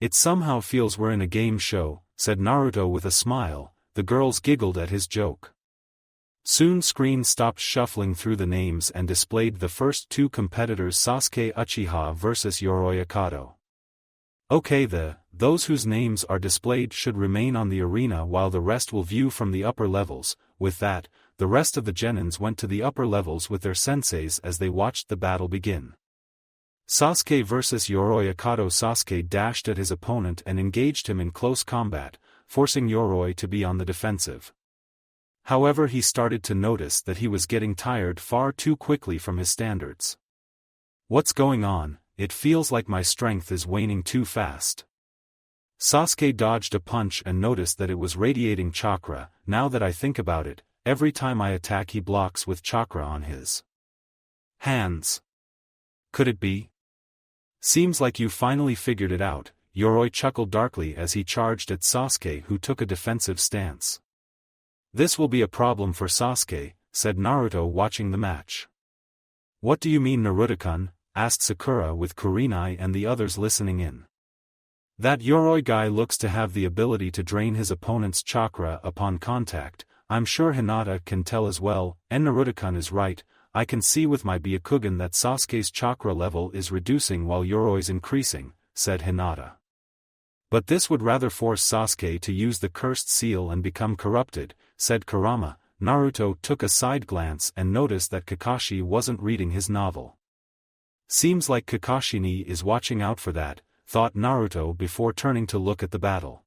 It somehow feels we're in a game show, said Naruto with a smile. The girls giggled at his joke. Soon screen stopped shuffling through the names and displayed the first two competitors Sasuke Uchiha vs Yoroi Akato. Okay, those whose names are displayed should remain on the arena while the rest will view from the upper levels. With that, the rest of the genins went to the upper levels with their senseis as they watched the battle begin. Sasuke vs Yoroi Akato. Sasuke dashed at his opponent and engaged him in close combat, forcing Yoroi to be on the defensive. However, he started to notice that he was getting tired far too quickly from his standards. What's going on? It feels like my strength is waning too fast. Sasuke dodged a punch and noticed that it was radiating chakra. Now that I think about it, every time I attack he blocks with chakra on his hands. Could it be? Seems like you finally figured it out. Yoroi chuckled darkly as he charged at Sasuke, who took a defensive stance. This will be a problem for Sasuke, said Naruto watching the match. What do you mean, Naruto-kun? Asked Sakura with Kurenai and the others listening in. That Yoroi guy looks to have the ability to drain his opponent's chakra upon contact. I'm sure Hinata can tell as well, and Naruto-kun is right. I can see with my Byakugan that Sasuke's chakra level is reducing while Yoroi's increasing, said Hinata. But this would rather force Sasuke to use the cursed seal and become corrupted, said Kurama. Naruto took a side glance and noticed that Kakashi wasn't reading his novel. Seems like Kakashi is watching out for that, thought Naruto before turning to look at the battle.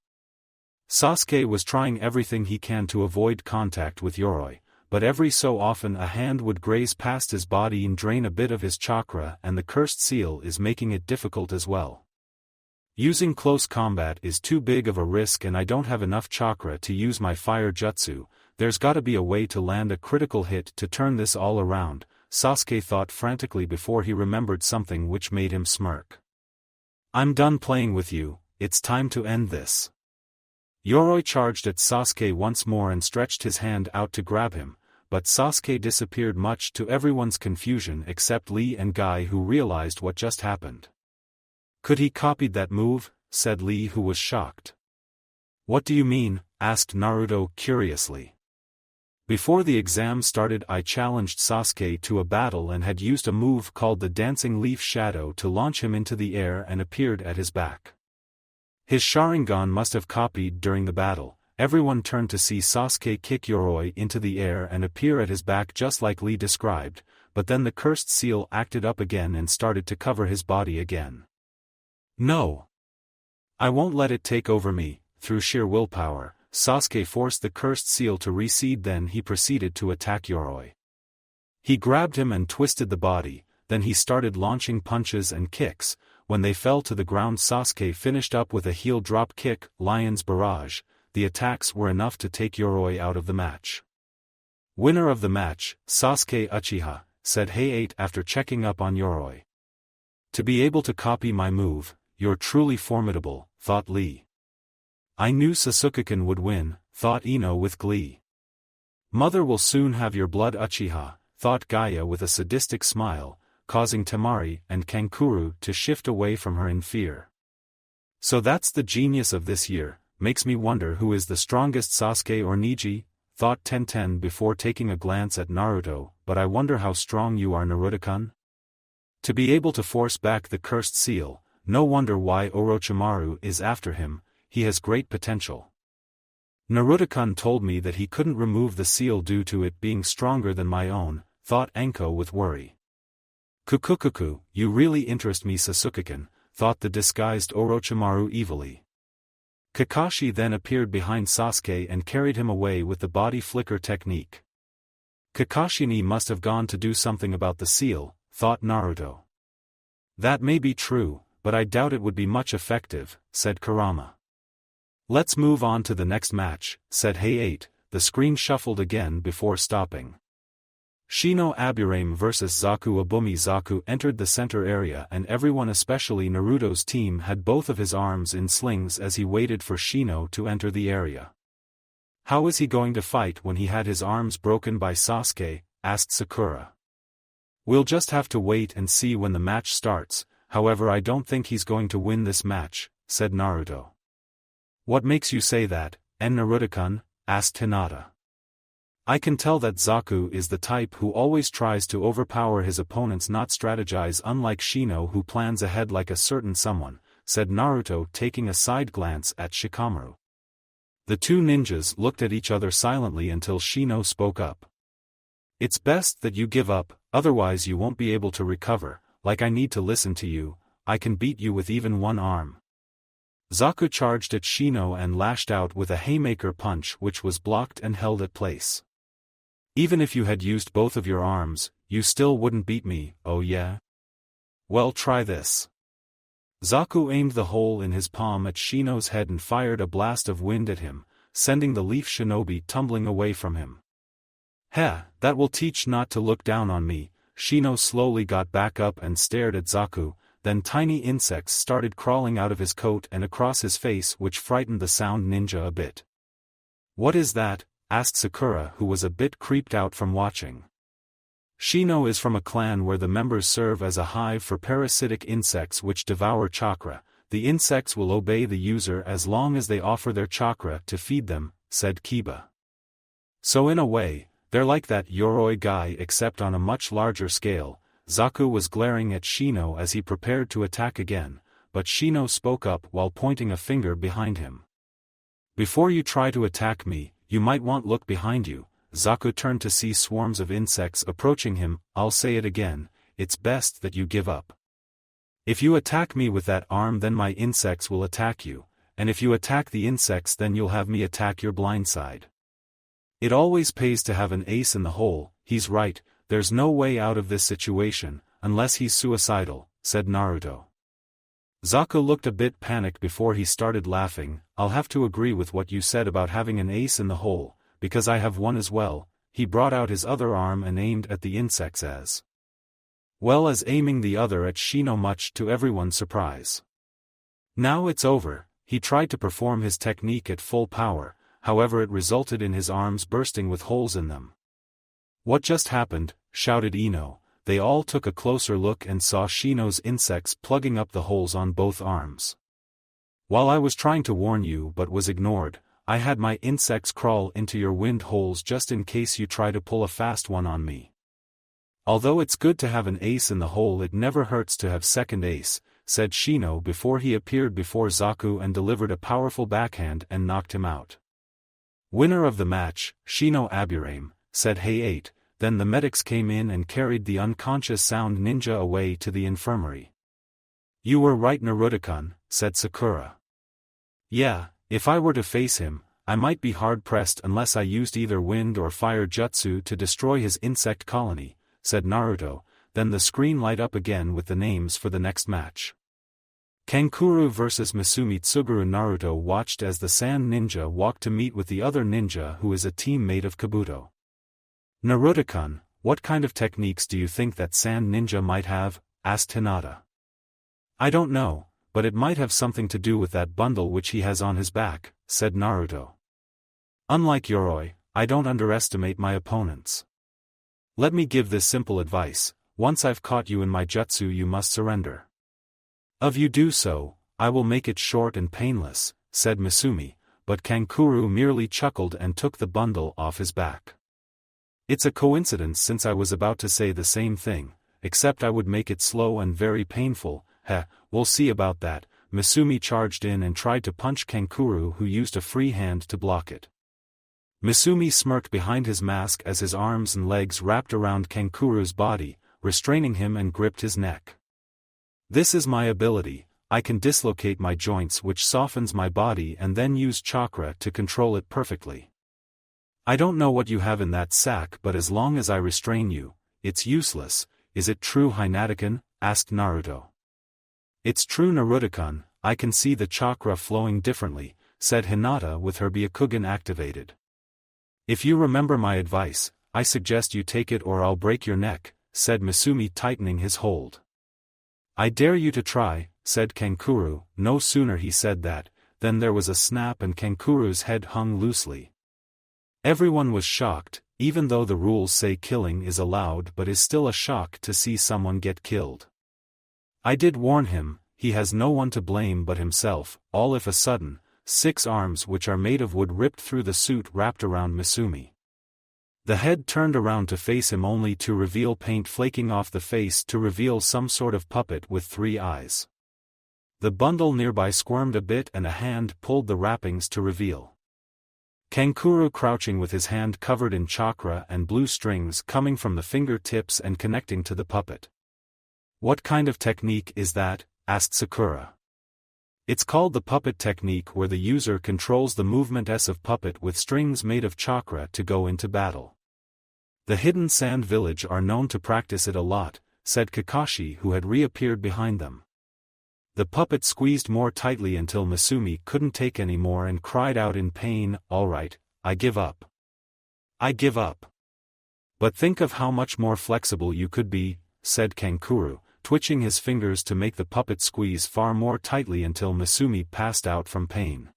Sasuke was trying everything he can to avoid contact with Yoroi, but every so often a hand would graze past his body and drain a bit of his chakra, and the cursed seal is making it difficult as well. Using close combat is too big of a risk and I don't have enough chakra to use my fire jutsu. There's gotta be a way to land a critical hit to turn this all around, Sasuke thought frantically before he remembered something which made him smirk. I'm done playing with you, it's time to end this. Yoroi charged at Sasuke once more and stretched his hand out to grab him, but Sasuke disappeared much to everyone's confusion except Lee and Guy, who realized what just happened. Could he copied that move? Said Lee, who was shocked. What do you mean? Asked Naruto curiously. Before the exam started I challenged Sasuke to a battle and had used a move called the Dancing Leaf Shadow to launch him into the air and appeared at his back. His Sharingan must have copied during the battle. Everyone turned to see Sasuke kick Yoroi into the air and appear at his back just like Lee described, but then the cursed seal acted up again and started to cover his body again. No. I won't let it take over me. Through sheer willpower, Sasuke forced the cursed seal to recede, then he proceeded to attack Yoroi. He grabbed him and twisted the body, then he started launching punches and kicks. When they fell to the ground, Sasuke finished up with a heel drop kick, Lion's Barrage. The attacks were enough to take Yoroi out of the match. Winner of the match, Sasuke Uchiha, said Hay-8 after checking up on Yoroi. To be able to copy my move, you're truly formidable, thought Lee. I knew Sasuke-kun would win, thought Ino with glee. Mother will soon have your blood, Uchiha, thought Gaia with a sadistic smile, causing Temari and Kankuro to shift away from her in fear. So that's the genius of this year, makes me wonder who is the strongest, Sasuke or Neji, thought Tenten before taking a glance at Naruto, but I wonder how strong you are, Naruto-kun? To be able to force back the cursed seal, no wonder why Orochimaru is after him, he has great potential. Naruto-kun told me that he couldn't remove the seal due to it being stronger than my own, thought Anko with worry. Kukukuku, you really interest me, Sasuke-kun, thought the disguised Orochimaru evilly. Kakashi then appeared behind Sasuke and carried him away with the body flicker technique. Kakashi must have gone to do something about the seal, thought Naruto. That may be true, but I doubt it would be much effective, said Kurama. Let's move on to the next match, said Hay-8. The screen shuffled again before stopping. Shino Aburame vs Zaku Abumi. Zaku entered the center area and everyone, especially Naruto's team, had both of his arms in slings as he waited for Shino to enter the area. How is he going to fight when he had his arms broken by Sasuke? Asked Sakura. We'll just have to wait and see when the match starts. However, I don't think he's going to win this match, said Naruto. What makes you say that, Naruto-kun? Asked Hinata. I can tell that Zaku is the type who always tries to overpower his opponents, not strategize, unlike Shino who plans ahead like a certain someone, said Naruto, taking a side glance at Shikamaru. The two ninjas looked at each other silently until Shino spoke up. It's best that you give up, otherwise you won't be able to recover. Like I need to listen to you, I can beat you with even one arm. Zaku charged at Shino and lashed out with a haymaker punch which was blocked and held at place. Even if you had used both of your arms, you still wouldn't beat me, oh yeah? Well, try this. Zaku aimed the hole in his palm at Shino's head and fired a blast of wind at him, sending the leaf shinobi tumbling away from him. Heh, that will teach not to look down on me. Shino slowly got back up and stared at Zaku, then tiny insects started crawling out of his coat and across his face, which frightened the sound ninja a bit. What is that? Asked Sakura, who was a bit creeped out from watching. Shino is from a clan where the members serve as a hive for parasitic insects which devour chakra. The insects will obey the user as long as they offer their chakra to feed them, said Kiba. So in a way, they're like that Yoroi guy except on a much larger scale. Zaku was glaring at Shino as he prepared to attack again, but Shino spoke up while pointing a finger behind him. Before you try to attack me, you might want look behind you. Zaku turned to see swarms of insects approaching him. I'll say it again, it's best that you give up. If you attack me with that arm, then my insects will attack you, and if you attack the insects, then you'll have me attack your blind side. It always pays to have an ace in the hole. He's right, there's no way out of this situation, unless he's suicidal, said Naruto. Zaku looked a bit panicked before he started laughing. I'll have to agree with what you said about having an ace in the hole, because I have one as well. He brought out his other arm and aimed at the insects as well as aiming the other at Shino, much to everyone's surprise. Now it's over. He tried to perform his technique at full power, however it resulted in his arms bursting with holes in them. What just happened? Shouted Ino. They all took a closer look and saw Shino's insects plugging up the holes on both arms. While I was trying to warn you but was ignored, I had my insects crawl into your wind holes just in case you try to pull a fast one on me. Although it's good to have an ace in the hole, it never hurts to have second ace, said Shino before he appeared before Zaku and delivered a powerful backhand and knocked him out. Winner of the match, Shino Aburame, said Hey 8. Then the medics came in and carried the unconscious sound ninja away to the infirmary. You were right, Naruto-kun, said Sakura. Yeah, if I were to face him, I might be hard-pressed unless I used either wind or fire jutsu to destroy his insect colony, said Naruto. Then the screen light up again with the names for the next match. Kankuro vs Misumi Tsuguru. Naruto watched as the sand ninja walked to meet with the other ninja, who is a teammate of Kabuto. Naruto-kun, what kind of techniques do you think that sand ninja might have? Asked Hinata. I don't know, but it might have something to do with that bundle which he has on his back, said Naruto. Unlike Yoroi, I don't underestimate my opponents. Let me give this simple advice: once I've caught you in my jutsu, you must surrender. If you do so, I will make it short and painless, said Misumi, but Kankuro merely chuckled and took the bundle off his back. It's a coincidence, since I was about to say the same thing, except I would make it slow and very painful. We'll see about that. Misumi charged in and tried to punch Kankuro, who used a free hand to block it. Misumi smirked behind his mask as his arms and legs wrapped around Kankuro's body, restraining him, and gripped his neck. This is my ability. I can dislocate my joints, which softens my body, and then use chakra to control it perfectly. I don't know what you have in that sack, but as long as I restrain you, it's useless. Is it true, Hinata-kun? Asked Naruto. It's true, Naruto-kun. I can see the chakra flowing differently, said Hinata with her Byakugan activated. If you remember my advice, I suggest you take it or I'll break your neck, said Misumi, tightening his hold. I dare you to try, said Kankuro. No sooner he said that, than there was a snap and Kankuro's head hung loosely. Everyone was shocked, even though the rules say killing is allowed, but is still a shock to see someone get killed. I did warn him, he has no one to blame but himself. All of a sudden, 6 arms which are made of wood ripped through the suit wrapped around Misumi. The head turned around to face him only to reveal paint flaking off the face to reveal some sort of puppet with 3 eyes. The bundle nearby squirmed a bit and a hand pulled the wrappings to reveal Kankuro crouching with his hand covered in chakra and blue strings coming from the fingertips and connecting to the puppet. "What kind of technique is that?" asked Sakura. "It's called the puppet technique, where the user controls the movement of puppet with strings made of chakra to go into battle. The hidden sand village are known to practice it a lot," said Kakashi, who had reappeared behind them. The puppet squeezed more tightly until Masumi couldn't take any more and cried out in pain, "All right, I give up. I give up." "But think of how much more flexible you could be," said Kankuro, twitching his fingers to make the puppet squeeze far more tightly until Masumi passed out from pain.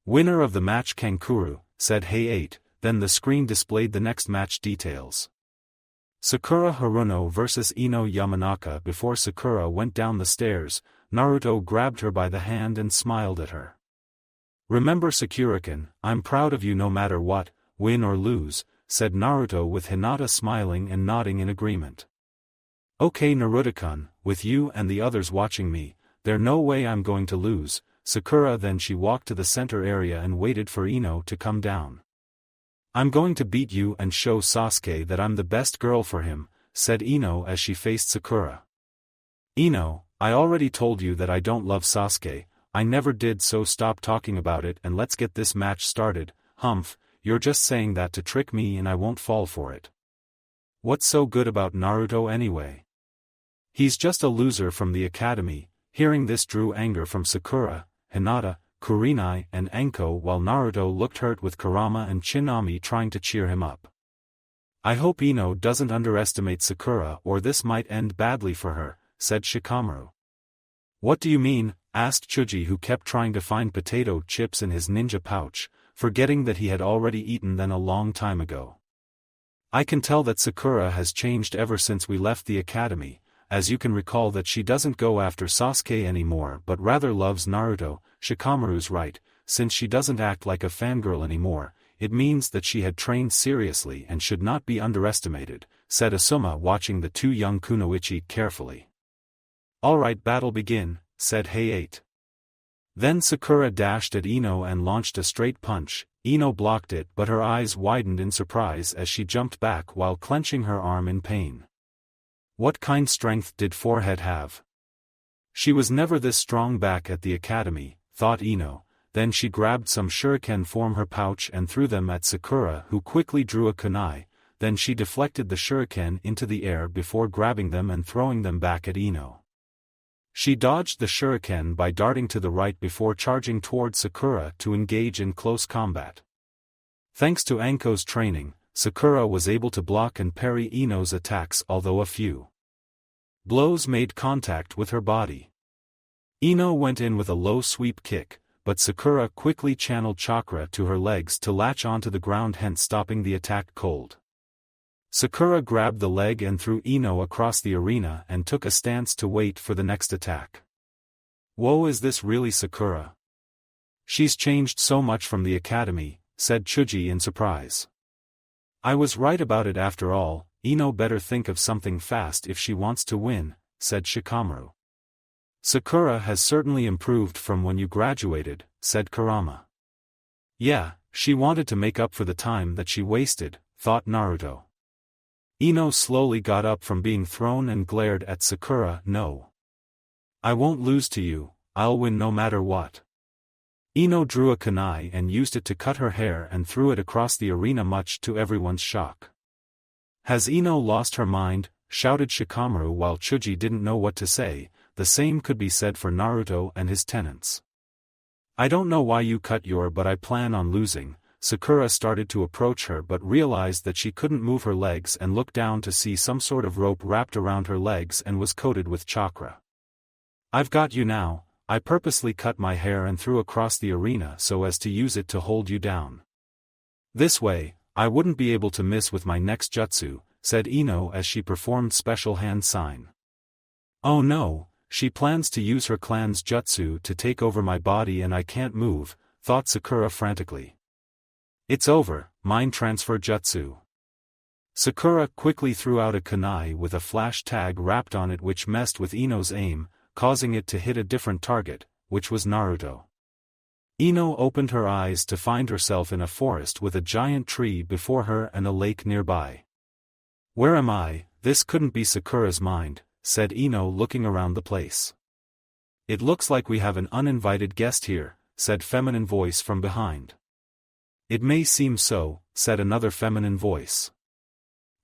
"Winner of the match Kankuro," said Hay-8, then the screen displayed the next match details. Sakura Haruno vs Ino Yamanaka. Before Sakura went down the stairs, Naruto grabbed her by the hand and smiled at her. "Remember Sakura-kun, I'm proud of you no matter what, win or lose," said Naruto with Hinata smiling and nodding in agreement. "Okay Naruto-kun, with you and the others watching me, there's no way I'm going to lose." Sakura then she walked to the center area and waited for Ino to come down. "I'm going to beat you and show Sasuke that I'm the best girl for him," said Ino as she faced Sakura. "Ino, I already told you that I don't love Sasuke, I never did, so stop talking about it and let's get this match started." "Humph, you're just saying that to trick me and I won't fall for it. What's so good about Naruto anyway? He's just a loser from the academy." Hearing this drew anger from Sakura, Hinata, Kurenai and Anko, while Naruto looked hurt with Kurama and Tsunami trying to cheer him up. "I hope Ino doesn't underestimate Sakura or this might end badly for her," said Shikamaru. "What do you mean?" asked Chuji, who kept trying to find potato chips in his ninja pouch, forgetting that he had already eaten them a long time ago. "I can tell that Sakura has changed ever since we left the academy, as you can recall that she doesn't go after Sasuke anymore but rather loves Naruto." "Shikamaru's right, since she doesn't act like a fangirl anymore, it means that she had trained seriously and should not be underestimated," said Asuma, watching the two young kunoichi carefully. "Alright, battle begin," said Hay-8. Then Sakura dashed at Ino and launched a straight punch. Ino blocked it but her eyes widened in surprise as she jumped back while clenching her arm in pain. What kind strength did Forehead have? She was never this strong back at the academy, thought Ino. Then she grabbed some shuriken from her pouch and threw them at Sakura, who quickly drew a kunai. Then she deflected the shuriken into the air before grabbing them and throwing them back at Ino. She dodged the shuriken by darting to the right before charging toward Sakura to engage in close combat. Thanks to Anko's training, Sakura was able to block and parry Ino's attacks, although a few blows made contact with her body. Ino went in with a low sweep kick, but Sakura quickly channeled chakra to her legs to latch onto the ground, hence stopping the attack cold. Sakura grabbed the leg and threw Ino across the arena and took a stance to wait for the next attack. "Whoa, is this really Sakura? She's changed so much from the academy," said Chuji in surprise. "I was right about it after all. Ino better think of something fast if she wants to win," said Shikamaru. "Sakura has certainly improved from when you graduated," said Kurama. "Yeah, she wanted to make up for the time that she wasted," thought Naruto. Ino slowly got up from being thrown and glared at Sakura. "No. I won't lose to you, I'll win no matter what." Ino drew a kunai and used it to cut her hair and threw it across the arena, much to everyone's shock. "Has Ino lost her mind?" shouted Shikamaru, while Chuji didn't know what to say. The same could be said for Naruto and his tenants. "I don't know why you cut your, but I plan on losing." Sakura started to approach her but realized that she couldn't move her legs and looked down to see some sort of rope wrapped around her legs and was coated with chakra. "I've got you now. I purposely cut my hair and threw across the arena so as to use it to hold you down. This way, I wouldn't be able to miss with my next jutsu," said Ino as she performed special hand sign. "Oh no, she plans to use her clan's jutsu to take over my body and I can't move," thought Sakura frantically. "It's over, mind transfer jutsu." Sakura quickly threw out a kunai with a flash tag wrapped on it which messed with Ino's aim, causing it to hit a different target, which was Naruto. Ino opened her eyes to find herself in a forest with a giant tree before her and a lake nearby. "Where am I? This couldn't be Sakura's mind," said Ino looking around the place. "It looks like we have an uninvited guest here," said feminine voice from behind. "It may seem so," said another feminine voice.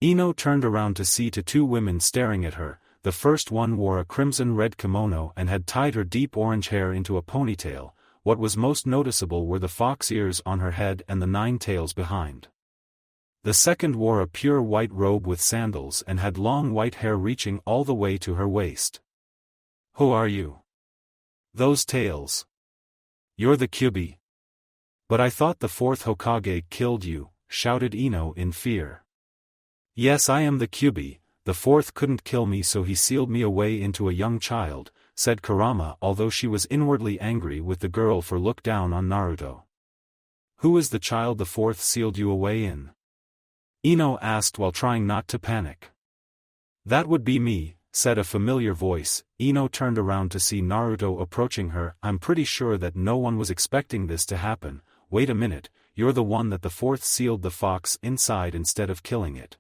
Ino turned around to see two women staring at her. The first one wore a crimson-red kimono and had tied her deep orange hair into a ponytail. What was most noticeable were the fox ears on her head and the 9 tails behind. The second wore a pure white robe with sandals and had long white hair reaching all the way to her waist. "Who are you?" "Those tails. You're the Kyuubi." "But I thought the 4th Hokage killed you," shouted Ino in fear. "Yes, I am the Kyuubi. The 4th couldn't kill me, so he sealed me away into a young child," said Kurama, although she was inwardly angry with the girl for look down on Naruto. "Who is the child the 4th sealed you away in?" Ino asked while trying not to panic. "That would be me," said a familiar voice. Ino turned around to see Naruto approaching her. "I'm pretty sure that no one was expecting this to happen. Wait a minute, you're the one that the 4th sealed the fox inside instead of killing it."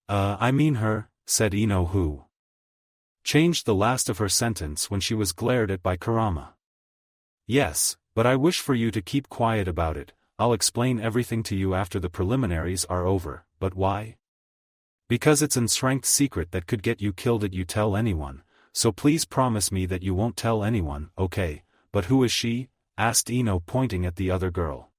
I mean her," said Ino, who changed the last of her sentence when she was glared at by Kurama. "Yes, but I wish for you to keep quiet about it. I'll explain everything to you after the preliminaries are over." "But why?" "Because it's an strength secret that could get you killed if you tell anyone, so please promise me that you won't tell anyone, okay?" "But who is she?" asked Ino, pointing at the other girl.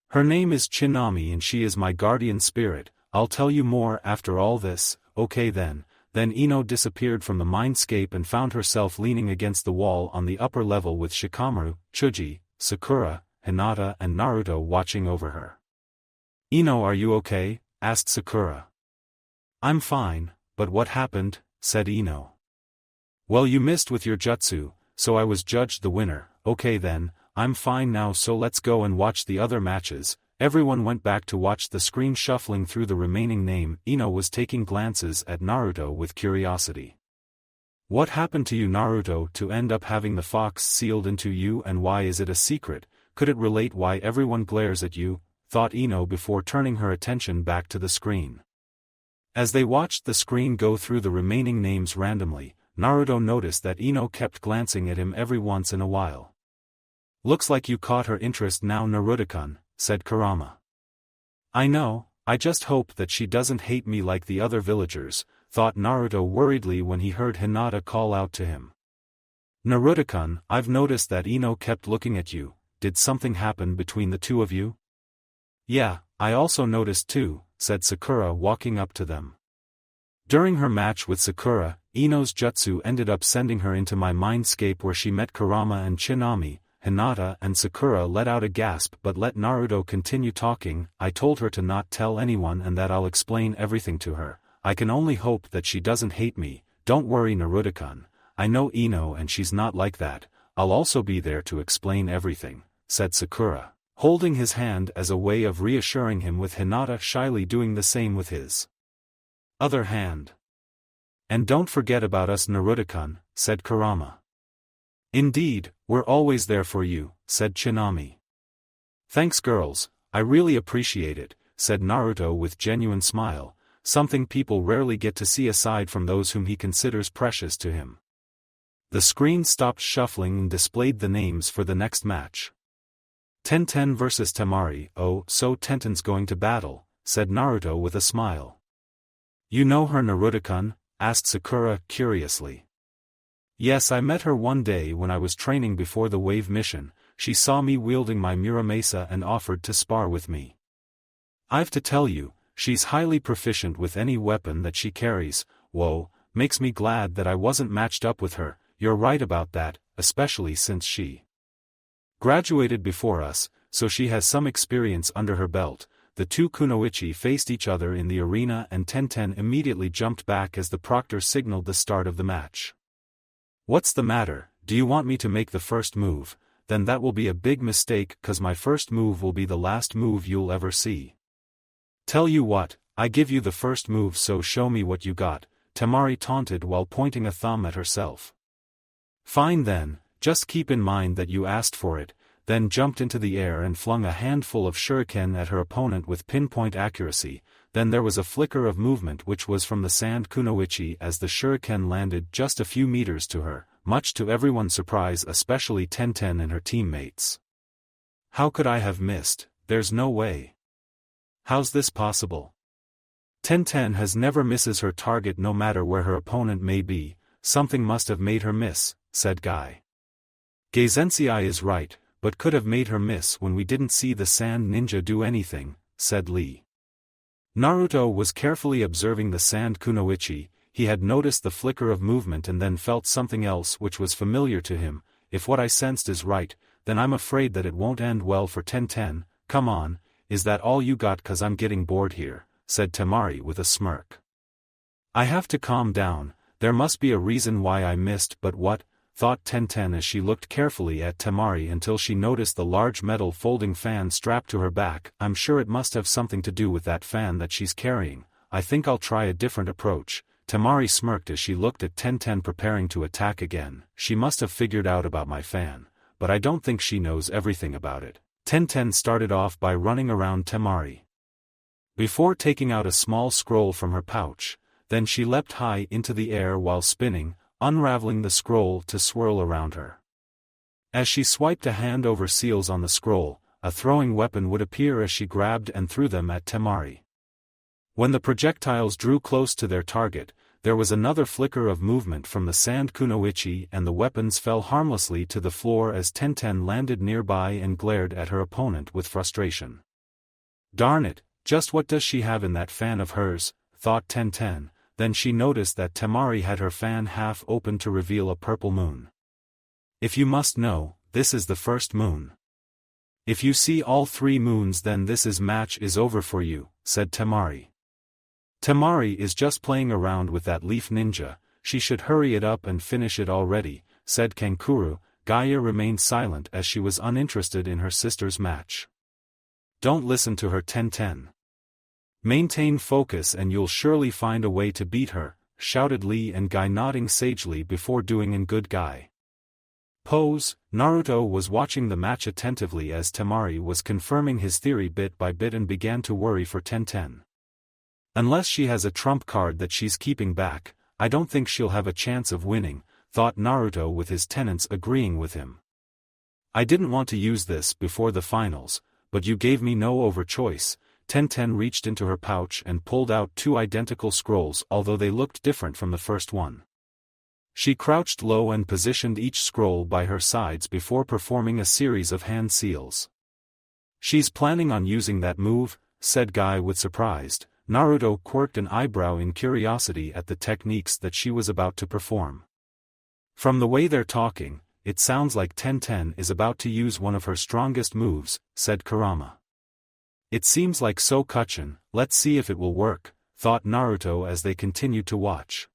"Her name is Chinami and she is my guardian spirit. I'll tell you more after all this." "Okay then." Then Ino disappeared from the mindscape and found herself leaning against the wall on the upper level with Shikamaru, Chuji, Sakura, Hinata and Naruto watching over her. "Ino, are you okay?" asked Sakura. "I'm fine, but what happened?" said Ino. "Well, you missed with your jutsu, so I was judged the winner." "Okay then, I'm fine now, so let's go and watch the other matches." Everyone went back to watch the screen shuffling through the remaining name. Ino was taking glances at Naruto with curiosity. "What happened to you, Naruto, to end up having the fox sealed into you, and why is it a secret? Could it relate why everyone glares at you?" thought Ino before turning her attention back to the screen. As they watched the screen go through the remaining names randomly, Naruto noticed that Ino kept glancing at him every once in a while. "Looks like you caught her interest now, Naruto-kun," said Kurama. "I know, I just hope that she doesn't hate me like the other villagers," thought Naruto worriedly when he heard Hinata call out to him. "Naruto-kun, I've noticed that Ino kept looking at you. Did something happen between the two of you?" "Yeah, I also noticed too," said Sakura, walking up to them. During her match with Sakura, Ino's jutsu ended up sending her into my mindscape where she met Kurama and Chinami. Hinata and Sakura let out a gasp but let Naruto continue talking. "I told her to not tell anyone and that I'll explain everything to her. I can only hope that she doesn't hate me. Don't worry, Naruto-kun. I know Ino and she's not like that. I'll also be there to explain everything," said Sakura, holding his hand as a way of reassuring him, with Hinata shyly doing the same with his other hand. "And don't forget about us, Naruto-kun," said Kurama. "Indeed, we're always there for you," said Chinami. "Thanks girls, I really appreciate it," said Naruto with genuine smile, something people rarely get to see aside from those whom he considers precious to him. The screen stopped shuffling and displayed the names for the next match. "Tenten vs Temari." "Oh, so Tenten's going to battle," said Naruto with a smile. "You know her, Naruto-kun?" asked Sakura curiously. "Yes, I met her one day when I was training before the wave mission. She saw me wielding my Muramasa and offered to spar with me. I've to tell you, she's highly proficient with any weapon that she carries. Whoa, makes me glad that I wasn't matched up with her." "You're right about that, especially since she graduated before us, so she has some experience under her belt." The two kunoichi faced each other in the arena and Tenten immediately jumped back as the proctor signaled the start of the match. "What's the matter? Do you want me to make the first move? Then that will be a big mistake, 'cause my first move will be the last move you'll ever see. Tell you what, I give you the first move, so show me what you got, Temari taunted while pointing a thumb at herself. Fine then, just keep in mind that you asked for it, then jumped into the air and flung a handful of shuriken at her opponent with pinpoint accuracy. Then there was a flicker of movement which was from the sand kunoichi as the shuriken landed just a few meters to her, much to everyone's surprise, especially Tenten and her teammates. How could I have missed? There's no way. How's this possible? Tenten has never misses her target no matter where her opponent may be. Something must have made her miss, said Guy. Gazensei is right, but could have made her miss when we didn't see the sand ninja do anything, said Lee. Naruto was carefully observing the sand kunoichi. He had noticed the flicker of movement and then felt something else which was familiar to him. If what I sensed is right, then I'm afraid that it won't end well for Tenten. Come on, is that all you got? 'Cause I'm getting bored here, said Temari with a smirk. I have to calm down, there must be a reason why I missed, but what? Thought Tenten as she looked carefully at Temari until she noticed the large metal folding fan strapped to her back. I'm sure it must have something to do with that fan that she's carrying. I think I'll try a different approach. Temari smirked as she looked at Tenten preparing to attack again. She must have figured out about my fan, but I don't think she knows everything about it. Tenten started off by running around Temari, before taking out a small scroll from her pouch. Then she leapt high into the air while spinning, unraveling the scroll to swirl around her. As she swiped a hand over seals on the scroll, a throwing weapon would appear as she grabbed and threw them at Temari. When the projectiles drew close to their target, there was another flicker of movement from the sand kunoichi and the weapons fell harmlessly to the floor as Tenten landed nearby and glared at her opponent with frustration. Darn it, just what does she have in that fan of hers, thought Tenten. Then she noticed that Temari had her fan half open to reveal a purple moon. If you must know, this is the first moon. If you see all three moons, then this match is over for you, said Temari. Temari is just playing around with that leaf ninja, she should hurry it up and finish it already, said Kankuro. Gaia remained silent as she was uninterested in her sister's match. Don't listen to her, Tenten. Maintain focus and you'll surely find a way to beat her, shouted Lee and Guy, nodding sagely before doing in good Guy pose. Naruto was watching the match attentively as Temari was confirming his theory bit by bit and began to worry for Tenten. Unless she has a trump card that she's keeping back, I don't think she'll have a chance of winning, thought Naruto with his tenants agreeing with him. I didn't want to use this before the finals, but you gave me no over choice. Tenten reached into her pouch and pulled out two identical scrolls, although they looked different from the first one. She crouched low and positioned each scroll by her sides before performing a series of hand seals. She's planning on using that move, said Guy with surprise. Naruto quirked an eyebrow in curiosity at the techniques that she was about to perform. From the way they're talking, it sounds like Tenten is about to use one of her strongest moves, said Kurama. It seems like so Kachin, let's see if it will work, thought Naruto as they continued to watch.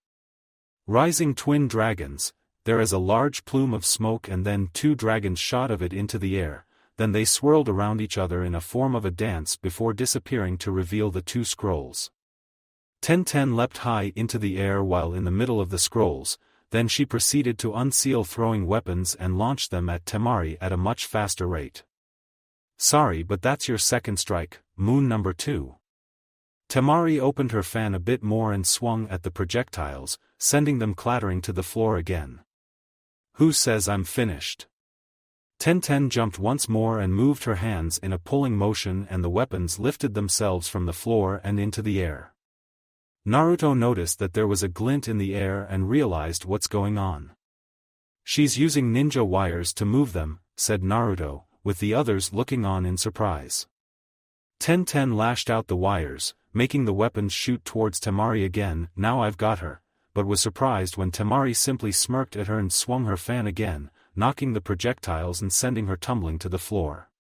Rising twin dragons, there is a large plume of smoke and then two dragons shot of it into the air, then they swirled around each other in a form of a dance before disappearing to reveal the two scrolls. Tenten leapt high into the air while in the middle of the scrolls, then she proceeded to unseal throwing weapons and launch them at Temari at a much faster rate. Sorry, but that's your second strike, moon number 2. Temari opened her fan a bit more and swung at the projectiles, sending them clattering to the floor again. Who says I'm finished? Tenten jumped once more and moved her hands in a pulling motion and the weapons lifted themselves from the floor and into the air. Naruto noticed that there was a glint in the air and realized what's going on. She's using ninja wires to move them, said Naruto, with the others looking on in surprise. Tenten lashed out the wires, making the weapons shoot towards Temari again. Now I've got her, but was surprised when Temari simply smirked at her and swung her fan again, knocking the projectiles and sending her tumbling to the floor.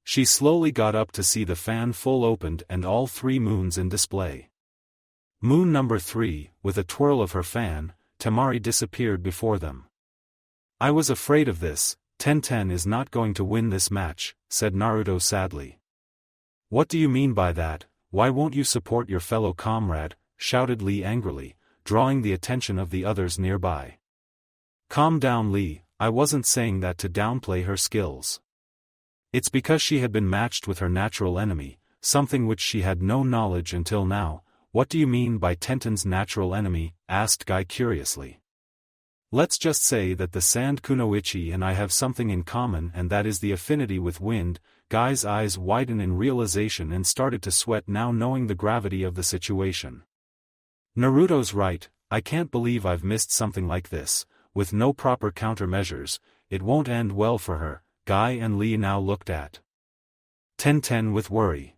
She slowly got up to see the fan full opened and all three moons in display. Moon number 3, with a twirl of her fan, Temari disappeared before them. I was afraid of this. Tenten is not going to win this match, said Naruto sadly. What do you mean by that? why won't you support your fellow comrade, shouted Lee angrily, drawing the attention of the others nearby. Calm down Lee, I wasn't saying that to downplay her skills. It's because she had been matched with her natural enemy, something which she had no knowledge until now. What do you mean by Tenten's natural enemy? Asked Guy curiously. Let's just say that the sand kunoichi and I have something in common, and that is the affinity with wind. Guy's eyes widened in realization and started to sweat now, knowing the gravity of the situation. Naruto's right, I can't believe I've missed something like this. With no proper countermeasures, it won't end well for her. Guy and Lee now looked at Tenten with worry.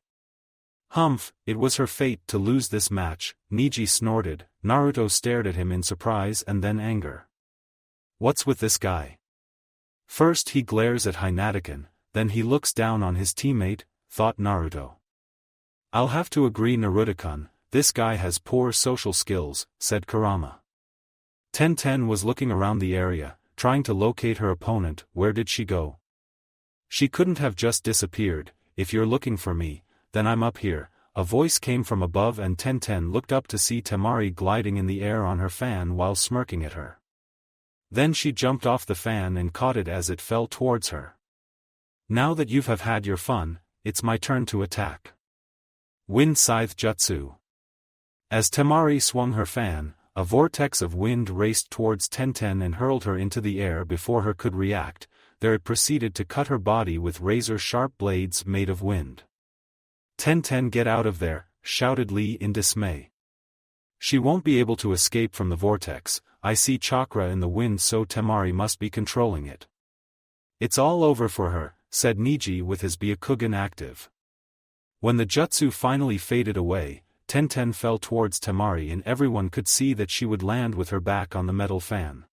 Humph, it was her fate to lose this match, Neji snorted. Naruto stared at him in surprise and then anger. What's with this guy? First he glares at Hinataken, then he looks down on his teammate, thought Naruto. I'll have to agree Naruto-kun, this guy has poor social skills, said Kurama. Tenten was looking around the area, trying to locate her opponent. Where did she go? She couldn't have just disappeared. If you're looking for me, then I'm up here. A voice came from above and Tenten looked up to see Temari gliding in the air on her fan while smirking at her. Then she jumped off the fan and caught it as it fell towards her. Now that you have had your fun, it's my turn to attack. Wind Scythe Jutsu. As Temari swung her fan, a vortex of wind raced towards Tenten and hurled her into the air. Before her could react, there it proceeded to cut her body with razor-sharp blades made of wind. Tenten, get out of there, shouted Lee in dismay. She won't be able to escape from the vortex. I see chakra in the wind, so Temari must be controlling it. It's all over for her, said Neji with his Byakugan active. When the jutsu finally faded away, Tenten fell towards Temari and everyone could see that she would land with her back on the metal fan.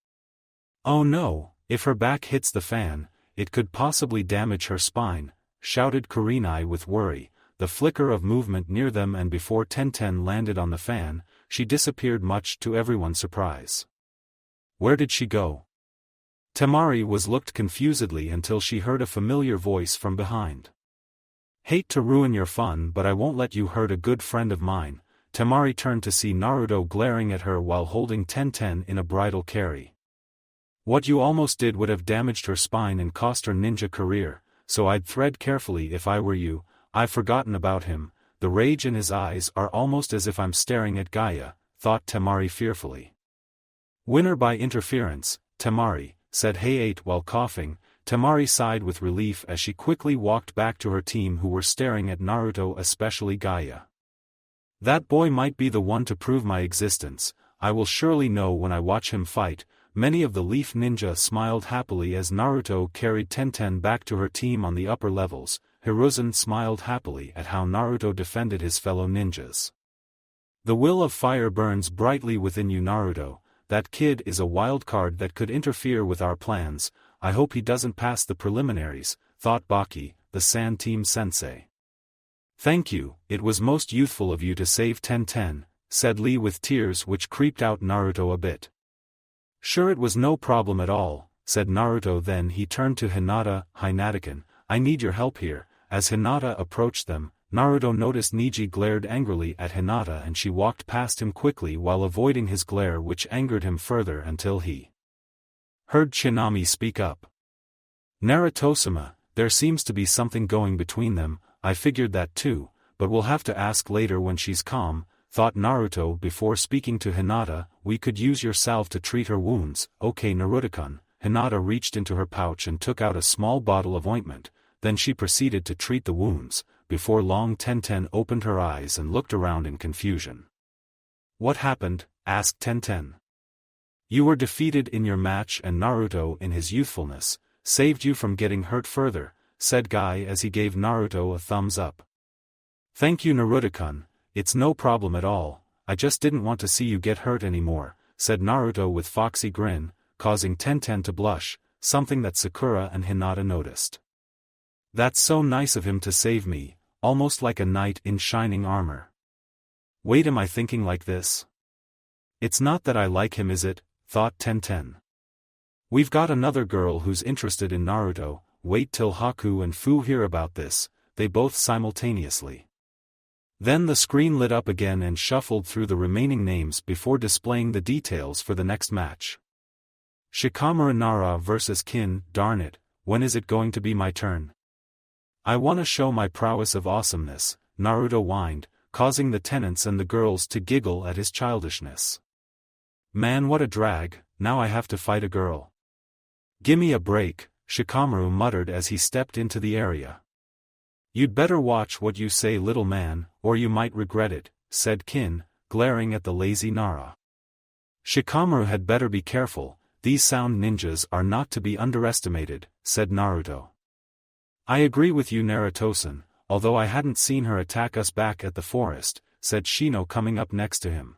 Oh no, if her back hits the fan, it could possibly damage her spine, shouted Kurenai with worry. The flicker of movement near them, and before Tenten landed on the fan, she disappeared, much to everyone's surprise. Where did she go? Temari was looked confusedly until she heard a familiar voice from behind. Hate to ruin your fun, but I won't let you hurt a good friend of mine. Temari turned to see Naruto glaring at her while holding Tenten in a bridal carry. What you almost did would have damaged her spine and cost her ninja career, so I'd tread carefully if I were you. I've forgotten about him. The rage in his eyes are almost as if I'm staring at Gaia, thought Temari fearfully. Winner by interference, Temari, said Hayate while coughing. Temari sighed with relief as she quickly walked back to her team, who were staring at Naruto, especially Gaia. That boy might be the one to prove my existence. I will surely know when I watch him fight. Many of the Leaf Ninja smiled happily as Naruto carried Tenten back to her team on the upper levels. Hiruzen smiled happily at how Naruto defended his fellow ninjas. The will of fire burns brightly within you, Naruto. That kid is a wild card that could interfere with our plans. I hope he doesn't pass the preliminaries, thought Baki, the Sand Team sensei. Thank you, it was most youthful of you to save Tenten, said Lee with tears which creeped out Naruto a bit. Sure, it was no problem at all, said Naruto. Then he turned to Hinataken, I need your help here. As Hinata approached them, Naruto noticed Neji glared angrily at Hinata and she walked past him quickly while avoiding his glare, which angered him further until he heard Shinami speak up. Naruto-sama, there seems to be something going between them. I figured that too, but we'll have to ask later when she's calm, thought Naruto before speaking to Hinata. We could use your salve to treat her wounds. Okay Naruto-kun. Hinata reached into her pouch and took out a small bottle of ointment. Then she proceeded to treat the wounds. Before long Tenten opened her eyes and looked around in confusion. What happened? Asked Tenten. You were defeated in your match and Naruto, in his youthfulness, saved you from getting hurt further, said Guy as he gave Naruto a thumbs up. Thank you Naruto-kun, it's no problem at all, I just didn't want to see you get hurt anymore, said Naruto with foxy grin, causing Tenten to blush, something that Sakura and Hinata noticed. That's so nice of him to save me, almost like a knight in shining armor. Wait, am I thinking like this? It's not that I like him, is it? Thought Tenten. We've got another girl who's interested in Naruto. Wait till Haku and Fu hear about this. They both simultaneously Then the screen lit up again and shuffled through the remaining names before displaying the details for the next match. Shikamaru Nara vs Kin. Darn it, when is it going to be my turn? I wanna show my prowess of awesomeness, Naruto whined, causing the tenants and the girls to giggle at his childishness. Man, what a drag, now I have to fight a girl. Gimme a break, Shikamaru muttered as he stepped into the area. You'd better watch what you say, little man, or you might regret it, said Kin, glaring at the lazy Nara. Shikamaru had better be careful, these sound ninjas are not to be underestimated, said Naruto. I agree with you, Naruto-san, although I hadn't seen her attack us back at the forest, said Shino coming up next to him.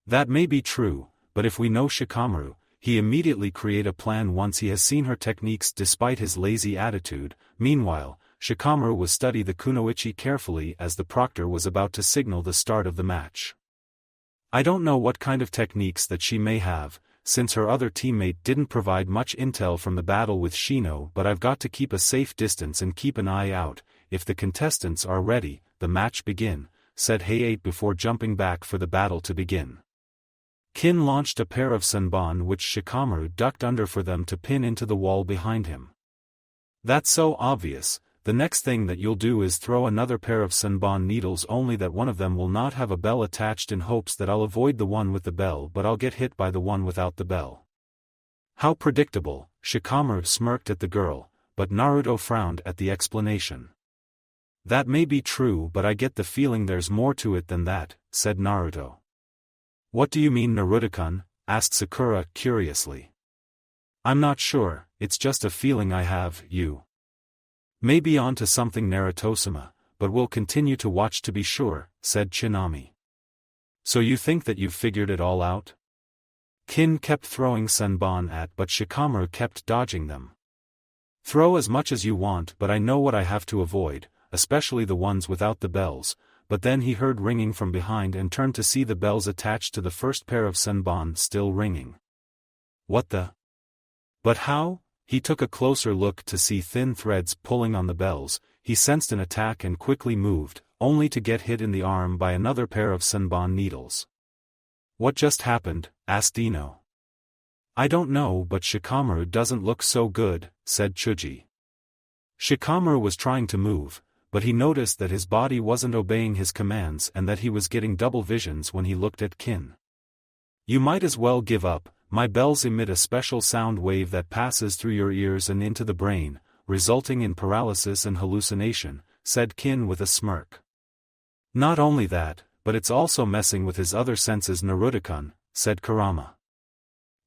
That may be true, but if we know Shikamaru, he immediately create a plan once he has seen her techniques despite his lazy attitude. Meanwhile, Shikamaru was studying the kunoichi carefully as the proctor was about to signal the start of the match. I don't know what kind of techniques that she may have, since her other teammate didn't provide much intel from the battle with Shino, but I've got to keep a safe distance and keep an eye out. If the contestants are ready, the match begin, said Hayate before jumping back for the battle to begin. Kin launched a pair of senbon which Shikamaru ducked under for them to pin into the wall behind him. That's so obvious. The next thing that you'll do is throw another pair of senbon needles, only that one of them will not have a bell attached, in hopes that I'll avoid the one with the bell but I'll get hit by the one without the bell. How predictable, Shikamaru smirked at the girl, but Naruto frowned at the explanation. That may be true, but I get the feeling there's more to it than that, said Naruto. What do you mean, Naruto-kun? Asked Sakura curiously. I'm not sure, it's just a feeling I have. You may be onto something, Naruto-sama, but we'll continue to watch to be sure, said Tsunami. So you think that you've figured it all out? Kin kept throwing senbon at, but Shikamaru kept dodging them. Throw as much as you want, but I know what I have to avoid, especially the ones without the bells. But then he heard ringing from behind and turned to see the bells attached to the first pair of senbon still ringing. What the? But how? He took a closer look to see thin threads pulling on the bells. He sensed an attack and quickly moved, only to get hit in the arm by another pair of senbon needles. What just happened? Asked Ino. I don't know, but Shikamaru doesn't look so good, said Chuji. Shikamaru was trying to move, but he noticed that his body wasn't obeying his commands and that he was getting double visions when he looked at Kin. You might as well give up. My bells emit a special sound wave that passes through your ears and into the brain, resulting in paralysis and hallucination, said Kin with a smirk. Not only that, but it's also messing with his other senses, Naruto-kun, said Kurama.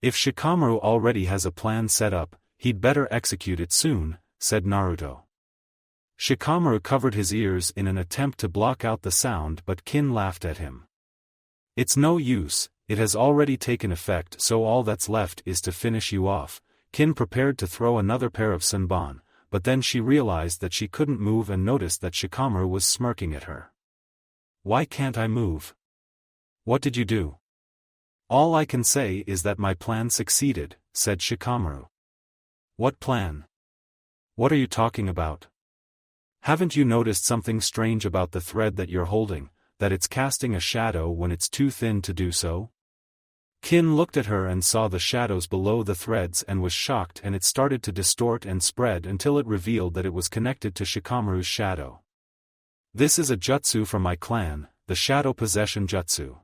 If Shikamaru already has a plan set up, he'd better execute it soon, said Naruto. Shikamaru covered his ears in an attempt to block out the sound, but Kin laughed at him. It's no use, it has already taken effect, so all that's left is to finish you off. Kin prepared to throw another pair of senbon, but then she realized that she couldn't move and noticed that Shikamaru was smirking at her. Why can't I move? What did you do? All I can say is that my plan succeeded, said Shikamaru. What plan? What are you talking about? Haven't you noticed something strange about the thread that you're holding, that it's casting a shadow when it's too thin to do so? Kin looked at her and saw the shadows below the threads and was shocked, and it started to distort and spread until it revealed that it was connected to Shikamaru's shadow. This is a jutsu from my clan, the Shadow Possession Jutsu.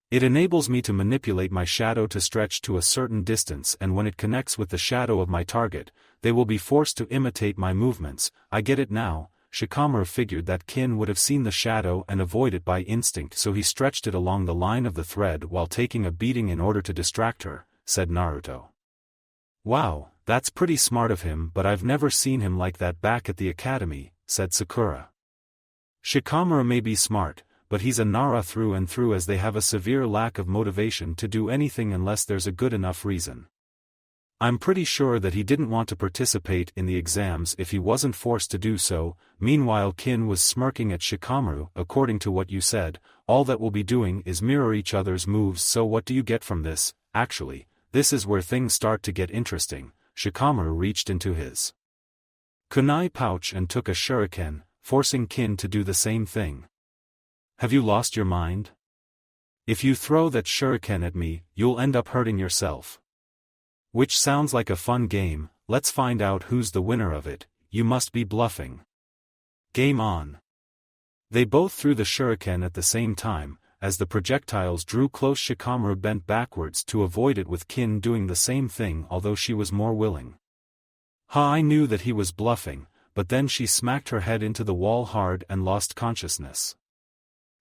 It enables me to manipulate my shadow to stretch to a certain distance, and when it connects with the shadow of my target, they will be forced to imitate my movements. I get it now. Shikamaru figured that Kin would have seen the shadow and avoid it by instinct, so he stretched it along the line of the thread while taking a beating in order to distract her, said Naruto. Wow, that's pretty smart of him, but I've never seen him like that back at the academy, said Sakura. Shikamaru may be smart, but he's a Nara through and through, as they have a severe lack of motivation to do anything unless there's a good enough reason. I'm pretty sure that he didn't want to participate in the exams if he wasn't forced to do so. Meanwhile, Kin was smirking at Shikamaru. According to what you said, all that we'll be doing is mirror each other's moves, so what do you get from this? Actually, this is where things start to get interesting. Shikamaru reached into his kunai pouch and took a shuriken, forcing Kin to do the same thing. Have you lost your mind? If you throw that shuriken at me, you'll end up hurting yourself. Which sounds like a fun game. Let's find out who's the winner of it. You must be bluffing. Game on. They both threw the shuriken at the same time. As the projectiles drew close, Shikamaru bent backwards to avoid it, with Kin doing the same thing, although she was more willing. I knew that he was bluffing, but then she smacked her head into the wall hard and lost consciousness.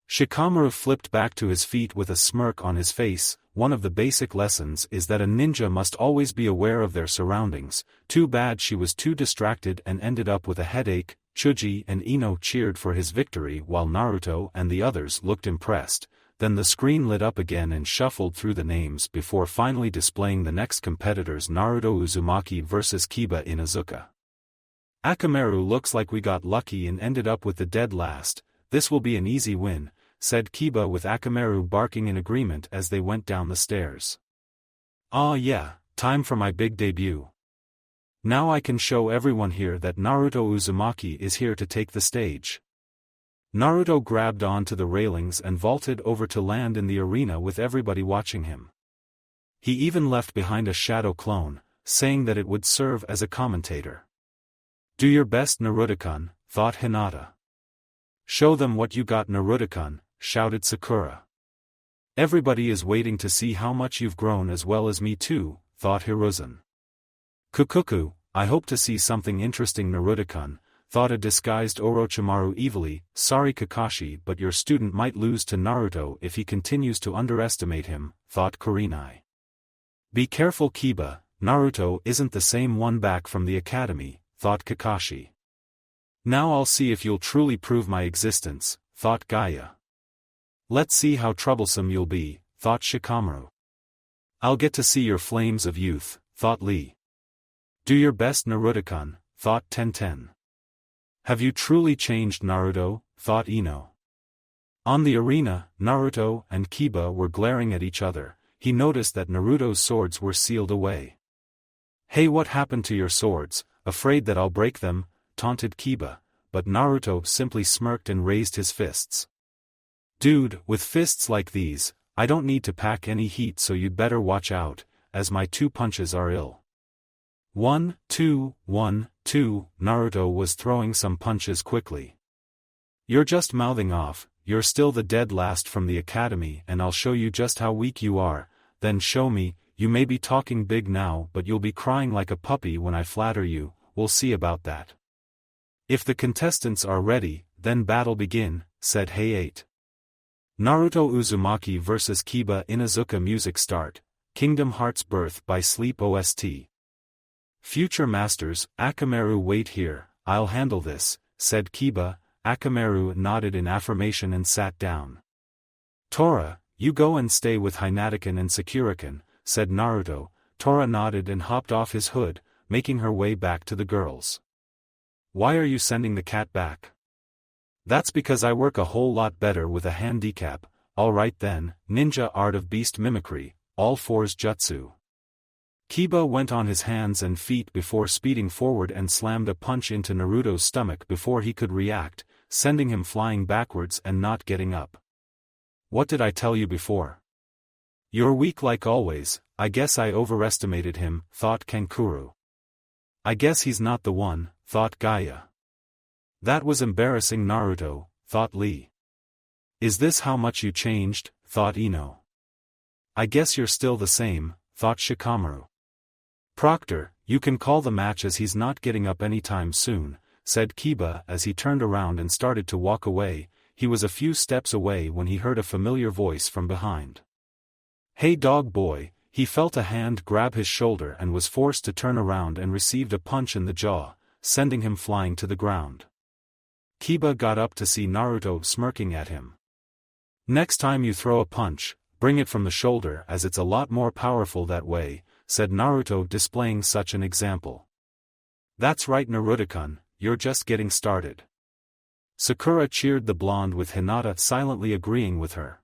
Shikamaru flipped back to his feet with a smirk on his face. One of the basic lessons is that a ninja must always be aware of their surroundings. Too bad she was too distracted and ended up with a headache. Chuji and Ino cheered for his victory while Naruto and the others looked impressed. Then the screen lit up again and shuffled through the names before finally displaying the next competitors: Naruto Uzumaki vs Kiba Inuzuka. Akamaru, looks like we got lucky and ended up with the dead last. This will be an easy win, said Kiba, with Akamaru barking in agreement as they went down the stairs. Ah yeah, time for my big debut. Now I can show everyone here that Naruto Uzumaki is here to take the stage. Naruto grabbed onto the railings and vaulted over to land in the arena with everybody watching him. He even left behind a shadow clone, saying that it would serve as a commentator. Do your best, Naruto-kun, thought Hinata. Show them what you got, Naruto-kun, shouted Sakura. Everybody is waiting to see how much you've grown, as well as me too, thought Hiruzen. Kukuku, I hope to see something interesting, Naruto-kun, thought a disguised Orochimaru evilly. Sorry Kakashi, but your student might lose to Naruto if he continues to underestimate him, thought Kurenai. Be careful Kiba, Naruto isn't the same one back from the academy, thought Kakashi. Now I'll see if you'll truly prove my existence, thought Gaia. Let's see how troublesome you'll be, thought Shikamaru. I'll get to see your flames of youth, thought Lee. Do your best, Naruto-kun, thought Tenten. Have you truly changed, Naruto, thought Ino. On the arena, Naruto and Kiba were glaring at each other. He noticed that Naruto's swords were sealed away. Hey, what happened to your swords? Afraid that I'll break them, taunted Kiba, but Naruto simply smirked and raised his fists. Dude, with fists like these, I don't need to pack any heat, so you'd better watch out, as my 2 punches are ill. 1, 2, 1, 2, Naruto was throwing some punches quickly. You're just mouthing off, you're still the dead last from the academy, and I'll show you just how weak you are. Then show me. You may be talking big now, but you'll be crying like a puppy when I flatter you. We'll see about that. If the contestants are ready, then battle begin, said Hayate. Naruto Uzumaki vs Kiba Inuzuka. Music start. Kingdom Hearts Birth by Sleep OST. Future Masters, Akamaru, wait here, I'll handle this, said Kiba. Akamaru nodded in affirmation and sat down. Tora, you go and stay with Hinataken and Sakuraken, said Naruto. Tora nodded and hopped off his hood, making her way back to the girls. Why are you sending the cat back? That's because I work a whole lot better with a handicap. Alright then, ninja art of beast mimicry, all fours jutsu. Kiba went on his hands and feet before speeding forward and slammed a punch into Naruto's stomach before he could react, sending him flying backwards and not getting up. What did I tell you before? You're weak like always. I guess I overestimated him, thought Kankuro. I guess he's not the one, thought Gaia. That was embarrassing, Naruto, thought Lee. Is this how much you changed, thought Ino. I guess you're still the same, thought Shikamaru. Proctor, you can call the match as he's not getting up anytime soon, said Kiba as he turned around and started to walk away. He was a few steps away when he heard a familiar voice from behind. Hey dog boy, he felt a hand grab his shoulder and was forced to turn around and received a punch in the jaw, sending him flying to the ground. Kiba got up to see Naruto smirking at him. Next time you throw a punch, bring it from the shoulder as it's a lot more powerful that way, said Naruto, displaying such an example. That's right, Naruto-kun, you're just getting started. Sakura cheered the blonde, with Hinata silently agreeing with her.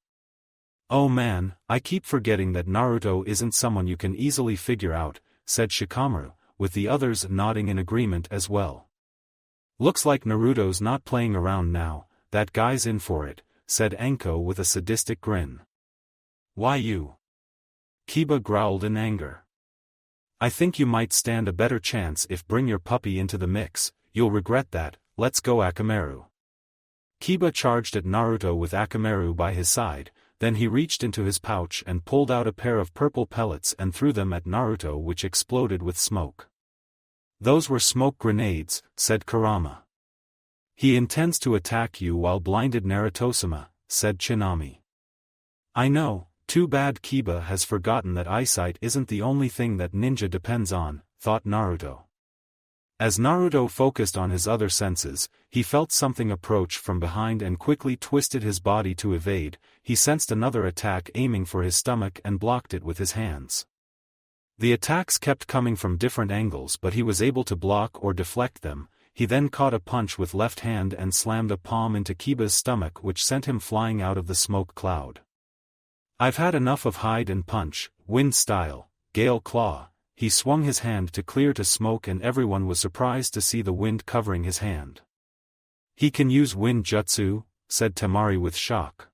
Oh man, I keep forgetting that Naruto isn't someone you can easily figure out, said Shikamaru, with the others nodding in agreement as well. Looks like Naruto's not playing around now, that guy's in for it, said Anko with a sadistic grin. Why you? Kiba growled in anger. I think you might stand a better chance if bring your puppy into the mix, you'll regret that, let's go Akamaru. Kiba charged at Naruto with Akamaru by his side, then he reached into his pouch and pulled out a pair of purple pellets and threw them at Naruto, which exploded with smoke. Those were smoke grenades, said Kurama. He intends to attack you while blinded Naruto-sama, said Tsunami. I know, too bad Kiba has forgotten that eyesight isn't the only thing that ninja depends on, thought Naruto. As Naruto focused on his other senses, he felt something approach from behind and quickly twisted his body to evade. He sensed another attack aiming for his stomach and blocked it with his hands. The attacks kept coming from different angles, but he was able to block or deflect them. He then caught a punch with left hand and slammed a palm into Kiba's stomach, which sent him flying out of the smoke cloud. I've had enough of hide and punch, wind style, gale claw. He swung his hand to clear to smoke and everyone was surprised to see the wind covering his hand. He can use wind jutsu, said Temari with shock.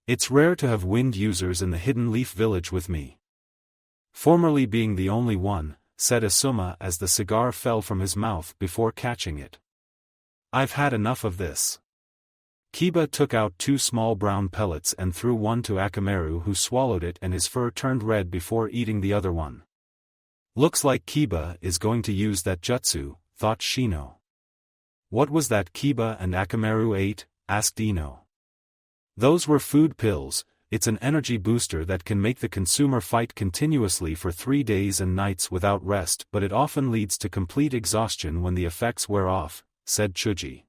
It's rare to have wind users in the Hidden Leaf Village with me. Formerly being the only one, said Asuma as the cigar fell from his mouth before catching it. I've had enough of this. Kiba took out 2 small brown pellets and threw one to Akamaru, who swallowed it and his fur turned red before eating the other one. Looks like Kiba is going to use that jutsu, thought Shino. What was that Kiba and Akamaru ate? Asked Ino. Those were food pills. It's an energy booster that can make the consumer fight continuously for 3 days and nights without rest, but it often leads to complete exhaustion when the effects wear off, said Chuji.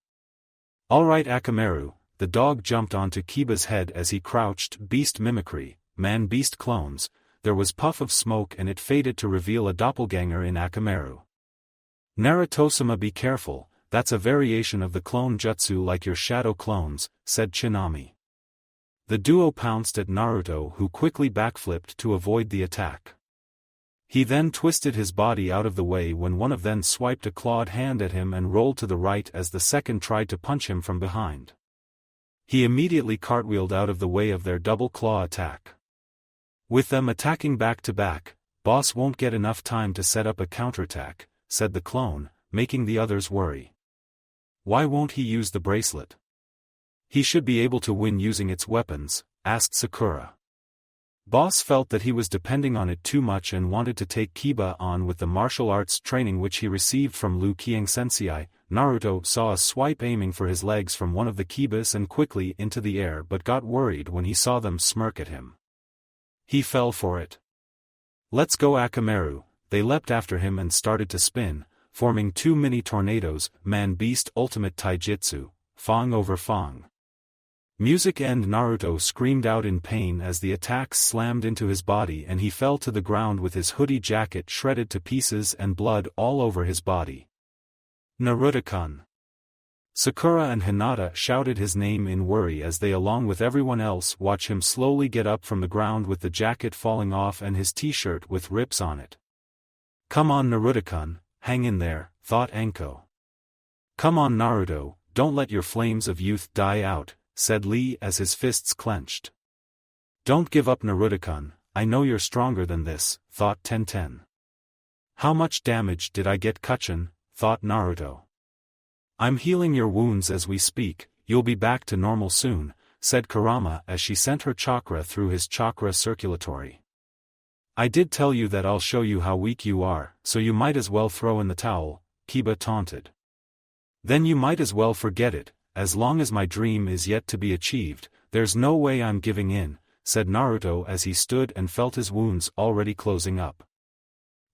Alright Akamaru. The dog jumped onto Kiba's head as he crouched. Beast mimicry, man-beast clones. There was puff of smoke and it faded to reveal a doppelganger in Akamaru. Naruto-sama, be careful, that's a variation of the clone jutsu like your shadow clones, said Tsunami. The duo pounced at Naruto, who quickly backflipped to avoid the attack. He then twisted his body out of the way when one of them swiped a clawed hand at him and rolled to the right as the second tried to punch him from behind. He immediately cartwheeled out of the way of their double claw attack. With them attacking back to back, boss won't get enough time to set up a counterattack, said the clone, making the others worry. Why won't he use the bracelet? He should be able to win using its weapons, asked Sakura. Boss felt that he was depending on it too much and wanted to take Kiba on with the martial arts training which he received from Liu Qiang Sensei. Naruto saw a swipe aiming for his legs from one of the Kibas and quickly into the air, but got worried when he saw them smirk at him. He fell for it. Let's go Akamaru. They leapt after him and started to spin, forming 2 mini tornadoes, man-beast ultimate taijutsu, Fang over Fang. Music and Naruto screamed out in pain as the attacks slammed into his body and he fell to the ground with his hoodie jacket shredded to pieces and blood all over his body. Naruto-kun. Sakura and Hinata shouted his name in worry as they, along with everyone else, watch him slowly get up from the ground with the jacket falling off and his t-shirt with rips on it. Come on Naruto-kun, hang in there, thought Anko. Come on Naruto, don't let your flames of youth die out, said Lee as his fists clenched. Don't give up Naruto-kun, I know you're stronger than this, thought Tenten. How much damage did I get Kachin, thought Naruto. I'm healing your wounds as we speak, you'll be back to normal soon, said Kurama as she sent her chakra through his chakra circulatory. I did tell you that I'll show you how weak you are, so you might as well throw in the towel, Kiba taunted. Then you might as well forget it, as long as my dream is yet to be achieved, there's no way I'm giving in, said Naruto as he stood and felt his wounds already closing up.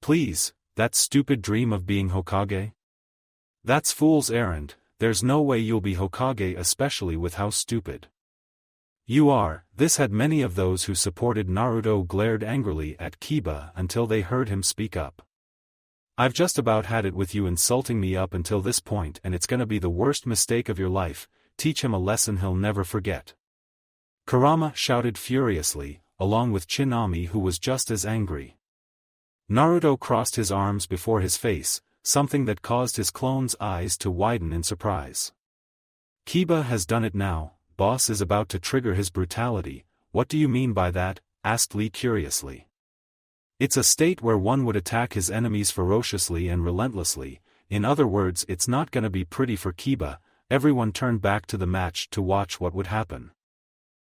Please, that stupid dream of being Hokage? That's fool's errand, there's no way you'll be Hokage, especially with how stupid you are. This had many of those who supported Naruto glared angrily at Kiba until they heard him speak up. I've just about had it with you insulting me up until this point, and it's gonna be the worst mistake of your life. Teach him a lesson he'll never forget. Kurama shouted furiously, along with Tsunami, who was just as angry. Naruto crossed his arms before his face, something that caused his clone's eyes to widen in surprise. Kiba has done it now, boss is about to trigger his brutality. What do you mean by that? Asked Lee curiously. It's a state where one would attack his enemies ferociously and relentlessly. In other words, it's not gonna be pretty for Kiba. Everyone turned back to the match to watch what would happen.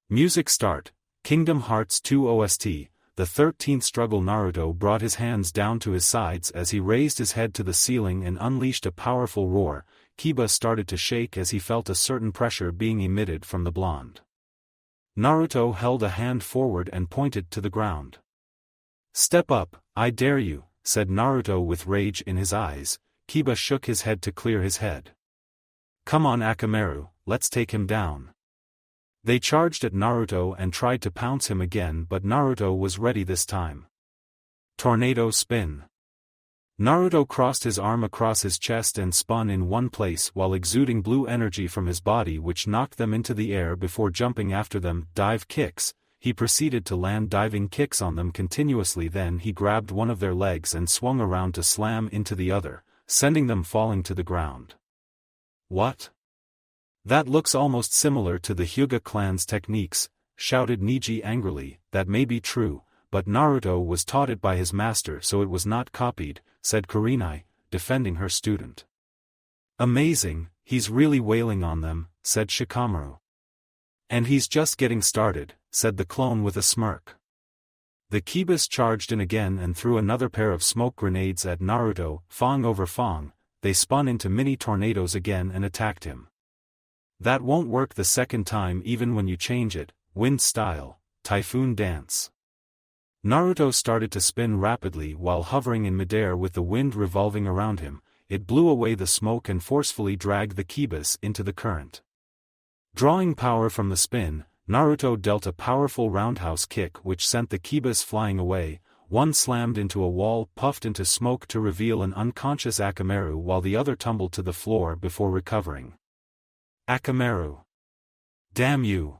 Music start. Kingdom Hearts 2 OST. The 13th struggle. Naruto brought his hands down to his sides as he raised his head to the ceiling and unleashed a powerful roar. Kiba started to shake as he felt a certain pressure being emitted from the blonde. Naruto held a hand forward and pointed to the ground. Step up, I dare you, said Naruto with rage in his eyes. Kiba shook his head to clear his head. Come on Akamaru, let's take him down. They charged at Naruto and tried to pounce him again, but Naruto was ready this time. Tornado spin. Naruto crossed his arm across his chest and spun in one place while exuding blue energy from his body, which knocked them into the air before jumping after them. Dive kicks. He proceeded to land diving kicks on them continuously. Then he grabbed one of their legs and swung around to slam into the other, sending them falling to the ground. What? That looks almost similar to the Hyuga clan's techniques, shouted Neji angrily. That may be true, but Naruto was taught it by his master, so it was not copied, said Kurenai, defending her student. Amazing, he's really wailing on them, said Shikamaru. And he's just getting started, said the clone with a smirk. The Kibas charged in again and threw another pair of smoke grenades at Naruto. Fong over Fong, they spun into mini tornadoes again and attacked him. That won't work the second time even when you change it. Wind style, typhoon dance. Naruto started to spin rapidly while hovering in midair with the wind revolving around him. It blew away the smoke and forcefully dragged the Kibas into the current. Drawing power from the spin, Naruto dealt a powerful roundhouse kick which sent the Kibas flying away. One slammed into a wall, puffed into smoke to reveal an unconscious Akamaru, while the other tumbled to the floor before recovering. Akamaru. Damn you.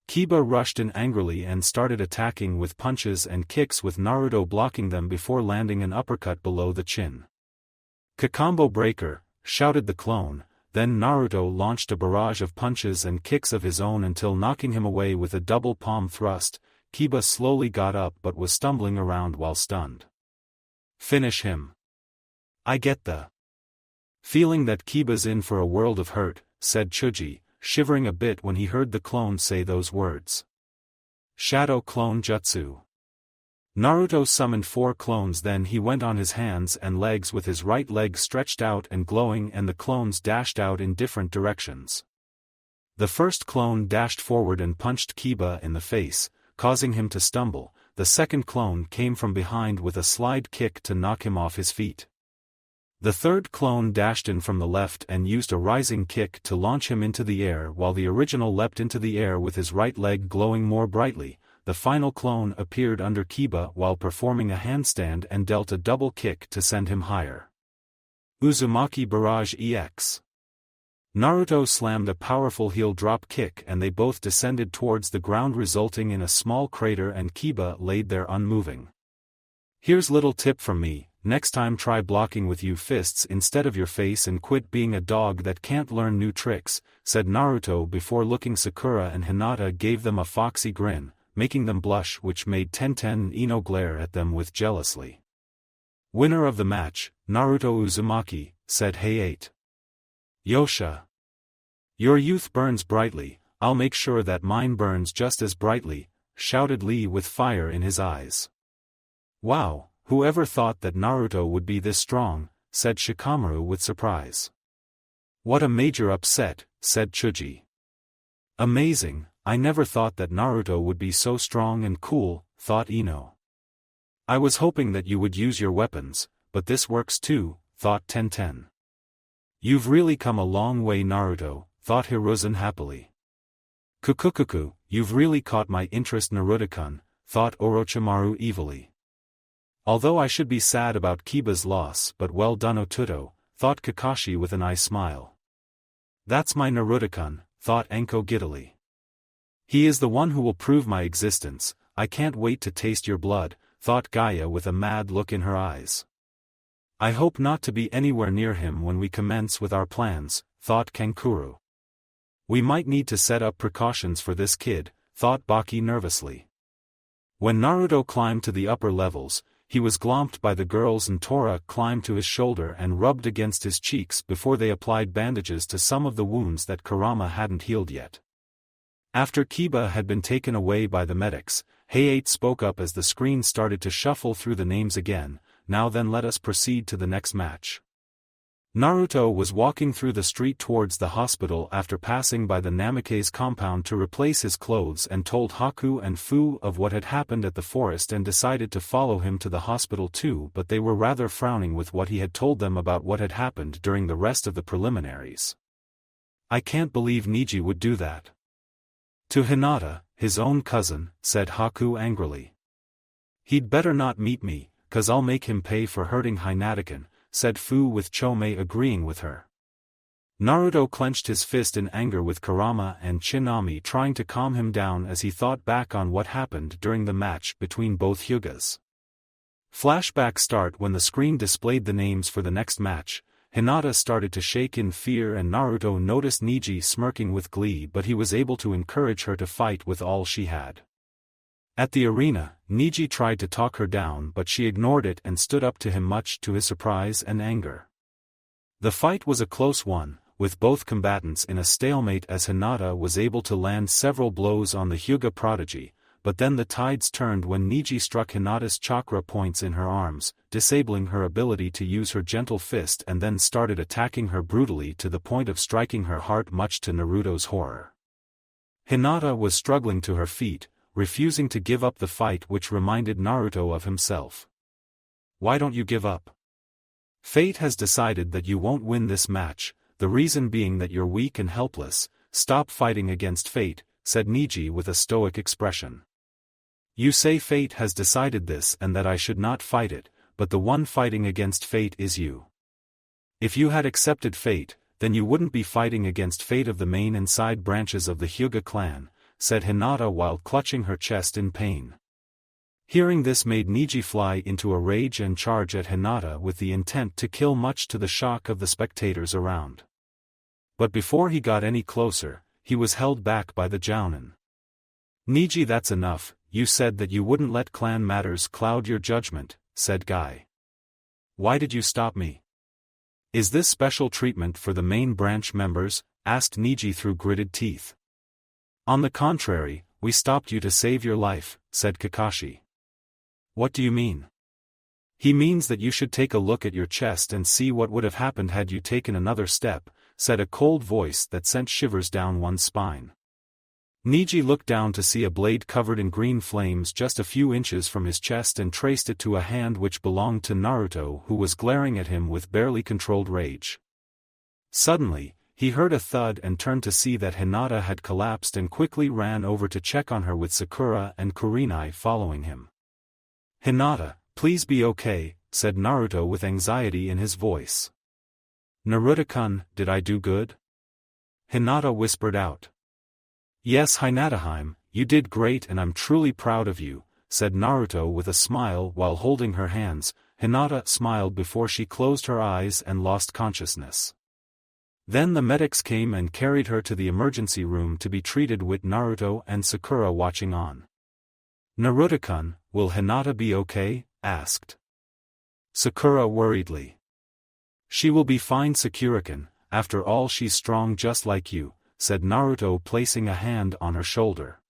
Kiba rushed in angrily and started attacking with punches and kicks, with Naruto blocking them before landing an uppercut below the chin. Kakombo breaker, shouted the clone. Then Naruto launched a barrage of punches and kicks of his own until knocking him away with a double palm thrust. Kiba slowly got up but was stumbling around while stunned. Finish him. I get the feeling that Kiba's in for a world of hurt, said Chuji, shivering a bit when he heard the clone say those words. Shadow Clone Jutsu. Naruto summoned 4 clones, then he went on his hands and legs with his right leg stretched out and glowing, and the clones dashed out in different directions. The first clone dashed forward and punched Kiba in the face, causing him to stumble. The second clone came from behind with a slide kick to knock him off his feet. The third clone dashed in from the left and used a rising kick to launch him into the air, while the original leapt into the air with his right leg glowing more brightly. The final clone appeared under Kiba while performing a handstand and dealt a double kick to send him higher. Uzumaki Barrage EX. Naruto slammed a powerful heel drop kick and they both descended towards the ground, resulting in a small crater, and Kiba laid there unmoving. Here's little tip from me. Next time try blocking with you fists instead of your face and quit being a dog that can't learn new tricks, said Naruto before looking. Sakura and Hinata gave them a foxy grin, making them blush, which made Tenten and Ino glare at them with jealously. Winner of the match, Naruto Uzumaki, said Hayate. Yosha. Your youth burns brightly, I'll make sure that mine burns just as brightly, shouted Lee with fire in his eyes. Wow. Whoever thought that Naruto would be this strong, said Shikamaru with surprise. What a major upset, said Chuji. Amazing, I never thought that Naruto would be so strong and cool, thought Ino. I was hoping that you would use your weapons, but this works too, thought Tenten. You've really come a long way, Naruto, thought Hiruzen happily. Kukukuku, you've really caught my interest, Naruto-kun, thought Orochimaru evilly. Although I should be sad about Kiba's loss, but well done Otuto, thought Kakashi with an eye smile. That's my Naruto-kun, thought Enko giddily. He is the one who will prove my existence. I can't wait to taste your blood, thought Gaia with a mad look in her eyes. I hope not to be anywhere near him when we commence with our plans, thought Kankuro. We might need to set up precautions for this kid, thought Baki nervously. When Naruto climbed to the upper levels, he was glomped by the girls and Tora climbed to his shoulder and rubbed against his cheeks before they applied bandages to some of the wounds that Kurama hadn't healed yet. After Kiba had been taken away by the medics, Hayate spoke up as the screen started to shuffle through the names again. Now then, let us proceed to the next match. Naruto was walking through the street towards the hospital after passing by the Namikaze compound to replace his clothes and told Haku and Fu of what had happened at the forest and decided to follow him to the hospital too, but they were rather frowning with what he had told them about what had happened during the rest of the preliminaries. I can't believe Niji would do that. To Hinata, his own cousin, said Haku angrily. He'd better not meet me, 'cause I'll make him pay for hurting Hinatakin, said Fu with Chome agreeing with her. Naruto clenched his fist in anger with Kurama and Shinami trying to calm him down as he thought back on what happened during the match between both Hyugas. Flashback start when the screen displayed the names for the next match. Hinata started to shake in fear and Naruto noticed Niji smirking with glee, but he was able to encourage her to fight with all she had. At the arena, Niji tried to talk her down but she ignored it and stood up to him much to his surprise and anger. The fight was a close one, with both combatants in a stalemate as Hinata was able to land several blows on the Hyuga prodigy, but then the tides turned when Niji struck Hinata's chakra points in her arms, disabling her ability to use her gentle fist and then started attacking her brutally to the point of striking her heart much to Naruto's horror. Hinata was struggling to her feet, refusing to give up the fight, which reminded Naruto of himself. Why don't you give up? Fate has decided that you won't win this match, the reason being that you're weak and helpless. Stop fighting against fate, said Niji with a stoic expression. You say fate has decided this and that I should not fight it, but the one fighting against fate is you. If you had accepted fate, then you wouldn't be fighting against fate of the main and side branches of the Hyuga clan, said Hinata while clutching her chest in pain. Hearing this made Niji fly into a rage and charge at Hinata with the intent to kill, much to the shock of the spectators around. But before he got any closer, he was held back by the Jounin. Niji, that's enough, you said that you wouldn't let clan matters cloud your judgment, said Guy. Why did you stop me? Is this special treatment for the main branch members? Asked Niji through gritted teeth. On the contrary, we stopped you to save your life, said Kakashi. What do you mean? He means that you should take a look at your chest and see what would have happened had you taken another step, said a cold voice that sent shivers down one's spine. Niji looked down to see a blade covered in green flames just a few inches from his chest and traced it to a hand which belonged to Naruto, who was glaring at him with barely controlled rage. Suddenly, he heard a thud and turned to see that Hinata had collapsed and quickly ran over to check on her with Sakura and Kurenai following him. Hinata, please be okay, said Naruto with anxiety in his voice. Naruto-kun, did I do good? Hinata whispered out. Yes, Hinataheim, you did great and I'm truly proud of you, said Naruto with a smile while holding her hands. Hinata smiled before she closed her eyes and lost consciousness. Then the medics came and carried her to the emergency room to be treated, with Naruto and Sakura watching on. Naruto-kun, will Hinata be okay? Asked Sakura worriedly. She will be fine, Sakura-kun, after all she's strong just like you, said Naruto placing a hand on her shoulder.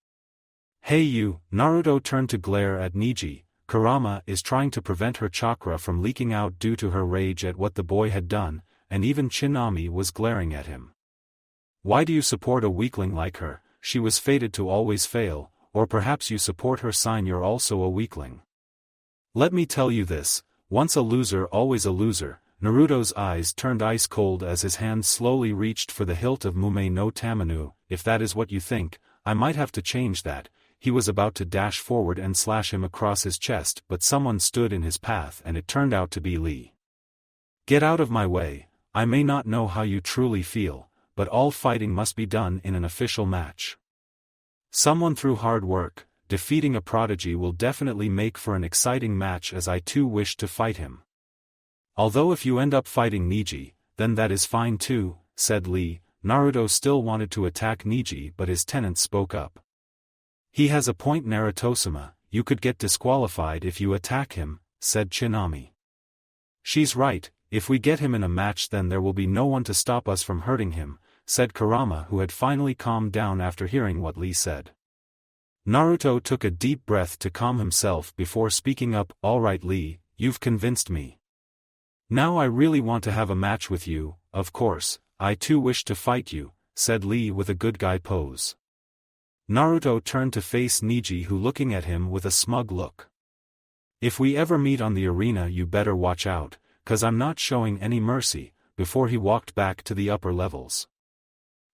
Hey you, Naruto turned to glare at Niji. Kurama is trying to prevent her chakra from leaking out due to her rage at what the boy had done, and even Shinami was glaring at him. Why do you support a weakling like her? She was fated to always fail, or perhaps you support her sign you're also a weakling. Let me tell you this, once a loser always a loser. Naruto's eyes turned ice cold as his hand slowly reached for the hilt of Mume no Tamanu. If that is what you think, I might have to change that. He was about to dash forward and slash him across his chest, but someone stood in his path and it turned out to be Lee. Get out of my way. I may not know how you truly feel, but all fighting must be done in an official match. Someone through hard work, defeating a prodigy will definitely make for an exciting match, as I too wish to fight him. Although if you end up fighting Niji, then that is fine too, said Lee. Naruto still wanted to attack Neji but his tenant spoke up. "He has a point, Naruto-sama, you could get disqualified if you attack him," said Tsunami. "She's right, if we get him in a match then there will be no one to stop us from hurting him," said Kurama, who had finally calmed down after hearing what Lee said. Naruto took a deep breath to calm himself before speaking up. "All right Lee, you've convinced me. Now I really want to have a match with you. Of course, I too wish to fight you," said Lee with a good guy pose. Naruto turned to face Neji, who looking at him with a smug look. "If we ever meet on the arena you better watch out, 'cause I'm not showing any mercy," before he walked back to the upper levels.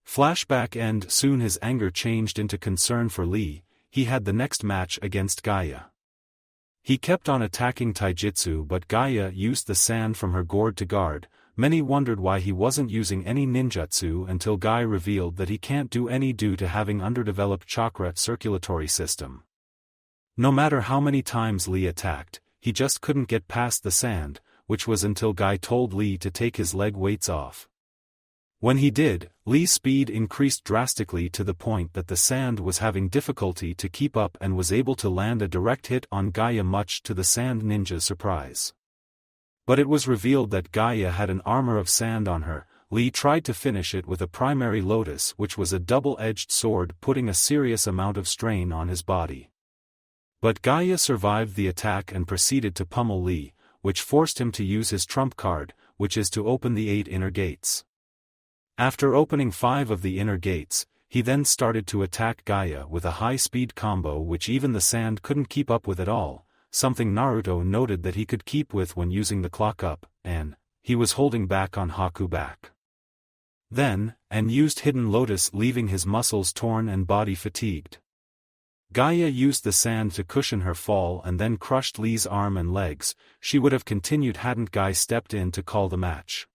Flashback end. Soon his anger changed into concern for Lee. He had the next match against Gaia. He kept on attacking Taijutsu but Gaia used the sand from her gourd to guard. Many wondered why he wasn't using any ninjutsu until Guy revealed that he can't do any due to having underdeveloped chakra circulatory system. No matter how many times Lee attacked, he just couldn't get past the sand, which was until Guy told Lee to take his leg weights off. When he did, Lee's speed increased drastically to the point that the sand was having difficulty to keep up and was able to land a direct hit on Gaia, much to the sand ninja's surprise. But it was revealed that Gaia had an armor of sand on her. Lee tried to finish it with a primary lotus, which was a double-edged sword, putting a serious amount of strain on his body. But Gaia survived the attack and proceeded to pummel Lee, which forced him to use his trump card, which is to open the 8 inner gates. After opening 5 of the inner gates, he then started to attack Gaia with a high-speed combo which even the sand couldn't keep up with at all, something Naruto noted that he could keep with when using the clock up, and he was holding back on Haku back. Then, and used Hidden Lotus, leaving his muscles torn and body fatigued. Gaia used the sand to cushion her fall and then crushed Lee's arm and legs. She would have continued hadn't Guy stepped in to call the match.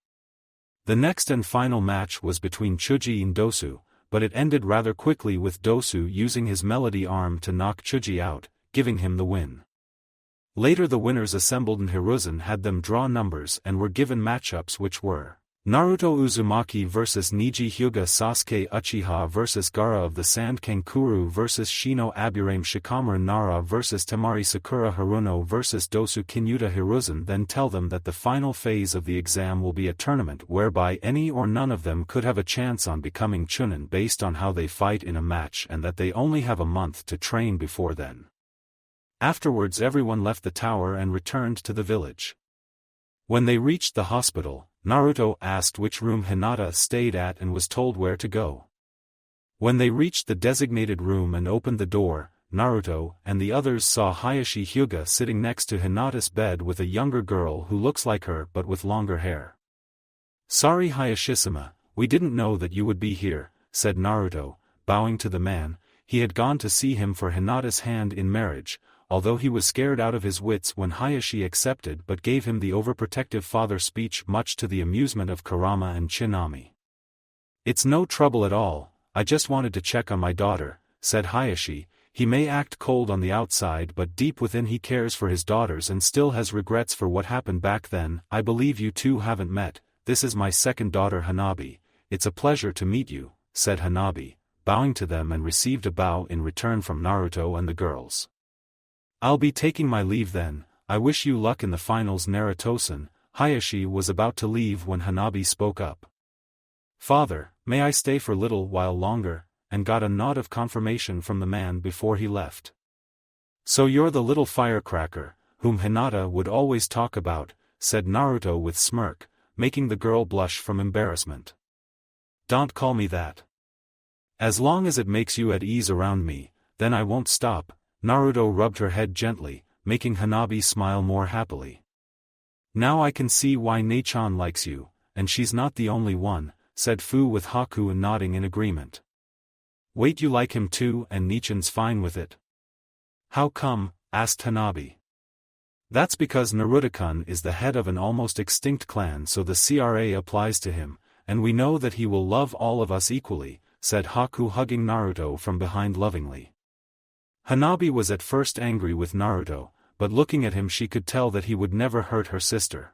The next and final match was between Chuji and Dosu, but it ended rather quickly with Dosu using his melody arm to knock Chuji out, giving him the win. Later the winners assembled and Hiruzen had them draw numbers and were given matchups, which were Naruto Uzumaki vs Neji Hyuga, Sasuke Uchiha vs Gaara of the Sand, Kankuro vs Shino Aburame, Shikamaru Nara vs Temari, Sakura Haruno vs Dosu Kinyuta. Hiruzen then tell them that the final phase of the exam will be a tournament whereby any or none of them could have a chance on becoming Chunin based on how they fight in a match, and that they only have a month to train before then. Afterwards everyone left the tower and returned to the village. When they reached the hospital, Naruto asked which room Hinata stayed at and was told where to go. When they reached the designated room and opened the door, Naruto and the others saw Hayashi Hyuga sitting next to Hinata's bed with a younger girl who looks like her but with longer hair. "Sorry Hayashishima, we didn't know that you would be here," said Naruto, bowing to the man. He had gone to see him for Hinata's hand in marriage, although he was scared out of his wits when Hayashi accepted but gave him the overprotective father speech, much to the amusement of Kurama and Tsunami. "It's no trouble at all, I just wanted to check on my daughter," said Hayashi. He may act cold on the outside but deep within he cares for his daughters and still has regrets for what happened back then. "I believe you two haven't met. This is my second daughter Hanabi. It's a pleasure to meet you," said Hanabi, bowing to them, and received a bow in return from Naruto and the girls. "I'll be taking my leave then. I wish you luck in the finals, Naruto-san." Hayashi was about to leave when Hanabi spoke up. "Father, may I stay for a little while longer?" and got a nod of confirmation from the man before he left. "So you're the little firecracker, whom Hinata would always talk about," said Naruto with smirk, making the girl blush from embarrassment. "Don't call me that. As long as it makes you at ease around me, then I won't stop." Naruto rubbed her head gently, making Hanabi smile more happily. "Now I can see why Nei-chan likes you, and she's not the only one," said Fu with Haku nodding in agreement. "Wait, you like him too, and Nei-chan's fine with it?" "How come?" asked Hanabi. "That's because Naruto-kun is the head of an almost extinct clan, so the CRA applies to him, and we know that he will love all of us equally," said Haku, hugging Naruto from behind lovingly. Hanabi was at first angry with Naruto, but looking at him she could tell that he would never hurt her sister.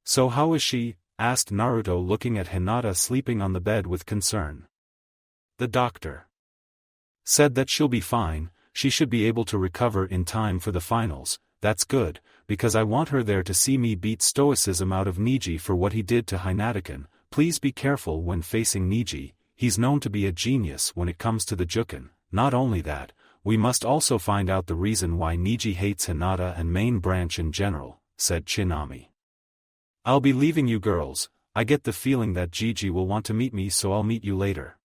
"So how is she?" asked Naruto, looking at Hinata sleeping on the bed with concern. The doctor said that she'll be fine, she should be able to recover in time for the finals. That's good, because I want her there to see me beat stoicism out of Neji for what he did to Hinataken. Please be careful when facing Neji, he's known to be a genius when it comes to the Juken. Not only that, we must also find out the reason why Neji hates Hinata and main branch in general, said Chinami. I'll be leaving you girls, I get the feeling that Gigi will want to meet me, so I'll meet you later.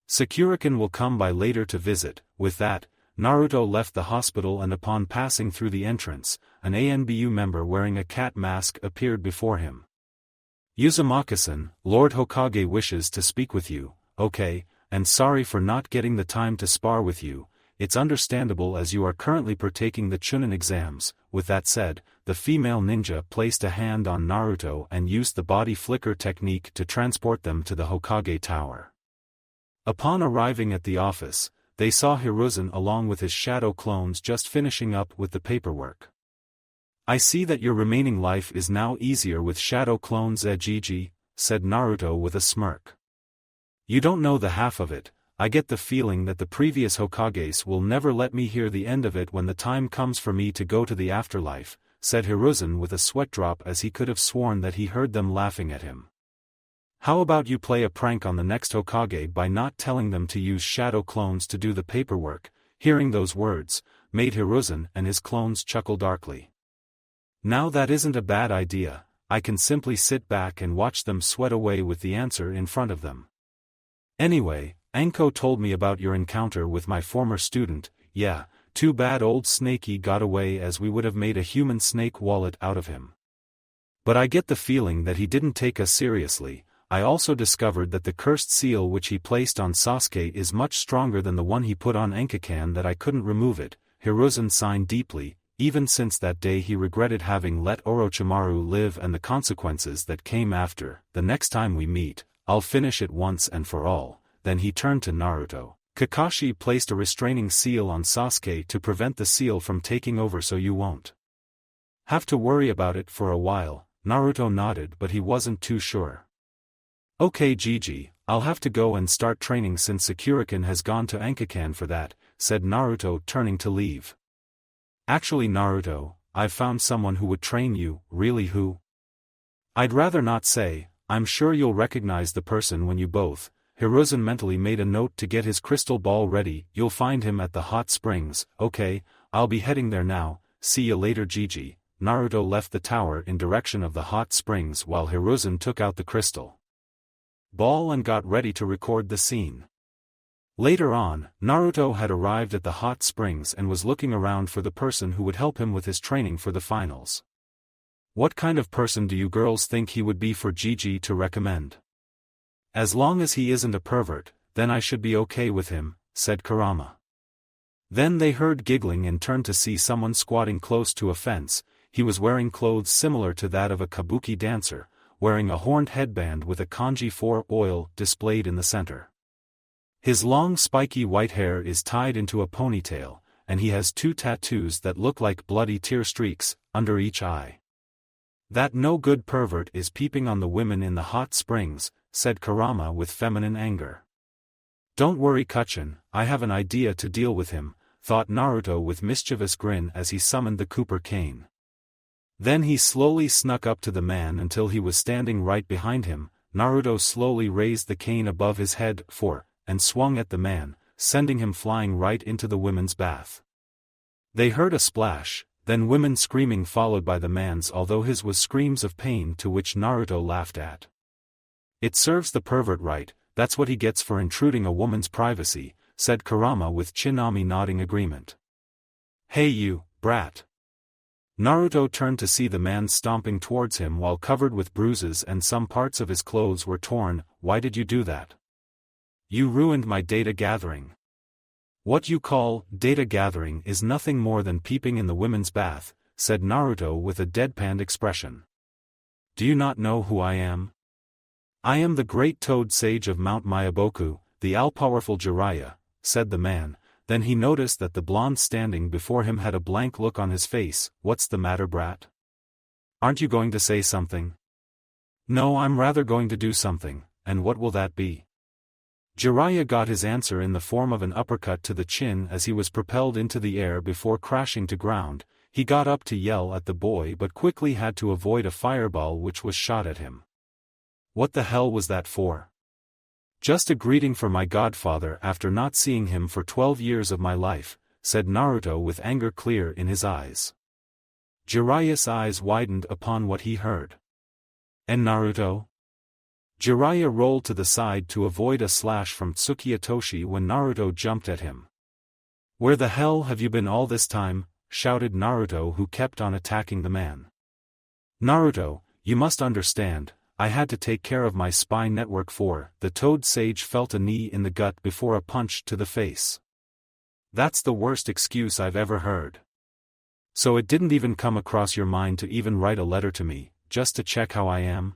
Sakurakin will come by later to visit. With that, Naruto left the hospital, and upon passing through the entrance, an ANBU member wearing a cat mask appeared before him. Uzumaki-san, Lord Hokage wishes to speak with you. Okay, and sorry for not getting the time to spar with you, it's understandable as you are currently partaking the Chunin exams. With that said, the female ninja placed a hand on Naruto and used the body flicker technique to transport them to the Hokage tower. Upon arriving at the office, they saw Hiruzen along with his shadow clones just finishing up with the paperwork. I see that your remaining life is now easier with shadow clones, Gigi, said Naruto with a smirk. You don't know the half of it. I get the feeling that the previous Hokages will never let me hear the end of it when the time comes for me to go to the afterlife, said Hiruzen with a sweat drop, as he could have sworn that he heard them laughing at him. How about you play a prank on the next Hokage by not telling them to use shadow clones to do the paperwork? Hearing those words, made Hiruzen and his clones chuckle darkly. Now that isn't a bad idea, I can simply sit back and watch them sweat away with the answer in front of them. Anyway, Anko told me about your encounter with my former student. Yeah, too bad old Snakey got away, as we would have made a human snake wallet out of him. But I get the feeling that he didn't take us seriously. I also discovered that the cursed seal which he placed on Sasuke is much stronger than the one he put on Enkakan, that I couldn't remove it. Hiruzen sighed deeply. Even since that day he regretted having let Orochimaru live and the consequences that came after. The next time we meet, I'll finish it once and for all. Then he turned to Naruto. Kakashi placed a restraining seal on Sasuke to prevent the seal from taking over, so you won't have to worry about it for a while. Naruto nodded, but he wasn't too sure. Okay Gigi, I'll have to go and start training since Sakurakin has gone to Enkakan for that, said Naruto, turning to leave. Actually Naruto, I've found someone who would train you. Really, who? I'd rather not say. I'm sure you'll recognize the person when you both. Hiruzen mentally made a note to get his crystal ball ready. You'll find him at the hot springs. Okay, I'll be heading there now. See you later Gigi. Naruto left the tower in direction of the hot springs while Hiruzen took out the crystal ball and got ready to record the scene. Later on, Naruto had arrived at the hot springs and was looking around for the person who would help him with his training for the finals. What kind of person do you girls think he would be for Gigi to recommend? As long as he isn't a pervert, then I should be okay with him, said Kurama. Then they heard giggling and turned to see someone squatting close to a fence. He was wearing clothes similar to that of a kabuki dancer, wearing a horned headband with a kanji 4 oil displayed in the center. His long spiky white hair is tied into a ponytail, and he has 2 tattoos that look like bloody tear streaks under each eye. That no-good pervert is peeping on the women in the hot springs, said Kurama with feminine anger. Don't worry Kachin, I have an idea to deal with him, thought Naruto with mischievous grin as he summoned the Cooper cane. Then he slowly snuck up to the man until he was standing right behind him. Naruto slowly raised the cane above his head and swung at the man, sending him flying right into the women's bath. They heard a splash, then women screaming followed by the man's, although his was screams of pain, to which Naruto laughed at. It serves the pervert right, that's what he gets for intruding a woman's privacy, said Kurama with Chinami nodding agreement. Hey you, brat. Naruto turned to see the man stomping towards him while covered with bruises and some parts of his clothes were torn. Why did you do that? You ruined my data gathering. What you call data gathering is nothing more than peeping in the women's bath, said Naruto with a deadpan expression. Do you not know who I am? I am the great toad sage of Mount Myaboku, the all-powerful Jiraiya, said the man. Then he noticed that the blonde standing before him had a blank look on his face. What's the matter, brat? Aren't you going to say something? No, I'm rather going to do something, and what will that be? Jiraiya got his answer in the form of an uppercut to the chin as he was propelled into the air before crashing to ground. He got up to yell at the boy but quickly had to avoid a fireball which was shot at him. What the hell was that for? Just a greeting for my godfather after not seeing him for 12 years of my life, said Naruto with anger clear in his eyes. Jiraiya's eyes widened upon what he heard. And Naruto? Jiraiya rolled to the side to avoid a slash from Tsukiyatoshi when Naruto jumped at him. Where the hell have you been all this time? Shouted Naruto, who kept on attacking the man. Naruto, you must understand, I had to take care of my spy network for. The Toad Sage felt a knee in the gut before a punch to the face. That's the worst excuse I've ever heard. So it didn't even come across your mind to even write a letter to me, just to check how I am?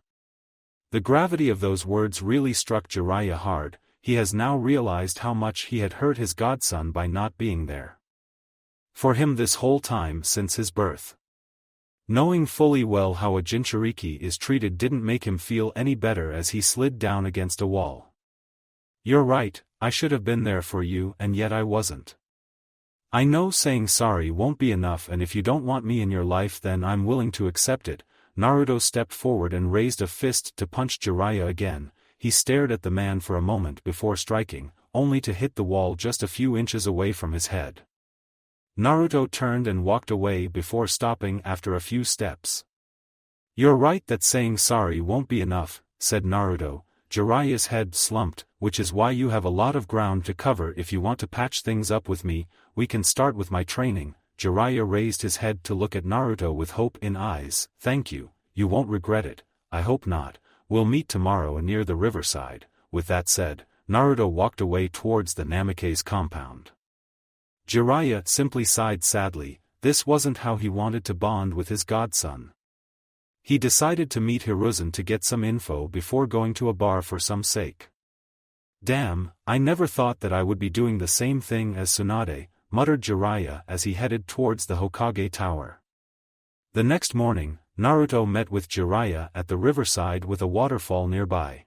The gravity of those words really struck Jiraiya hard. He has now realized how much he had hurt his godson by not being there for him this whole time since his birth. Knowing fully well how a Jinchuriki is treated didn't make him feel any better as he slid down against a wall. You're right, I should have been there for you and yet I wasn't. I know saying sorry won't be enough, and if you don't want me in your life then I'm willing to accept it. Naruto stepped forward and raised a fist to punch Jiraiya again. He stared at the man for a moment before striking, only to hit the wall just a few inches away from his head. Naruto turned and walked away before stopping after a few steps. You're right that saying sorry won't be enough, said Naruto. Jiraiya's head slumped, which is why you have a lot of ground to cover if you want to patch things up with me. We can start with my training. Jiraiya raised his head to look at Naruto with hope in eyes. Thank you, you won't regret it. I hope not. We'll meet tomorrow near the riverside. With that said, Naruto walked away towards the Namikaze compound. Jiraiya simply sighed sadly. This wasn't how he wanted to bond with his godson. He decided to meet Hiruzen to get some info before going to a bar for some sake. Damn, I never thought that I would be doing the same thing as Tsunade, muttered Jiraiya as he headed towards the Hokage Tower. The next morning, Naruto met with Jiraiya at the riverside with a waterfall nearby.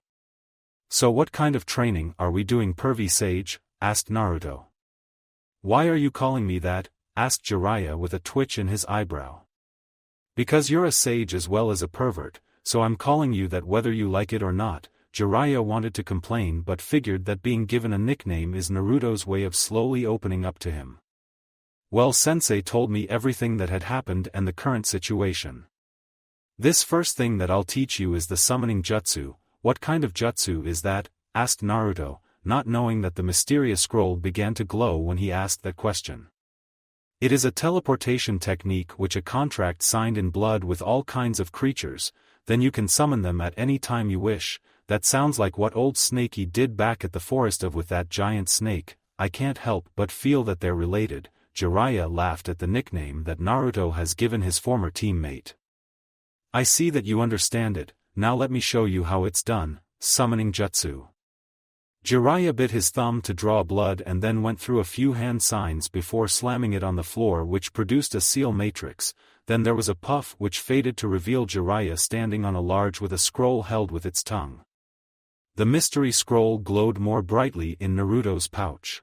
So what kind of training are we doing, pervy sage? Asked Naruto. Why are you calling me that? Asked Jiraiya with a twitch in his eyebrow. Because you're a sage as well as a pervert, so I'm calling you that whether you like it or not. Jiraiya wanted to complain but figured that being given a nickname is Naruto's way of slowly opening up to him. Well, Sensei told me everything that had happened and the current situation. This first thing that I'll teach you is the summoning jutsu. What kind of jutsu is that? Asked Naruto, not knowing that the mysterious scroll began to glow when he asked that question. It is a teleportation technique which a contract signed in blood with all kinds of creatures, then you can summon them at any time you wish. That sounds like what old Snakey did back at the forest with that giant snake. I can't help but feel that they're related. Jiraiya laughed at the nickname that Naruto has given his former teammate. I see that you understand it, now let me show you how it's done. Summoning jutsu. Jiraiya bit his thumb to draw blood and then went through a few hand signs before slamming it on the floor, which produced a seal matrix. Then there was a puff which faded to reveal Jiraiya standing on a large with a scroll held with its tongue. The mystery scroll glowed more brightly in Naruto's pouch.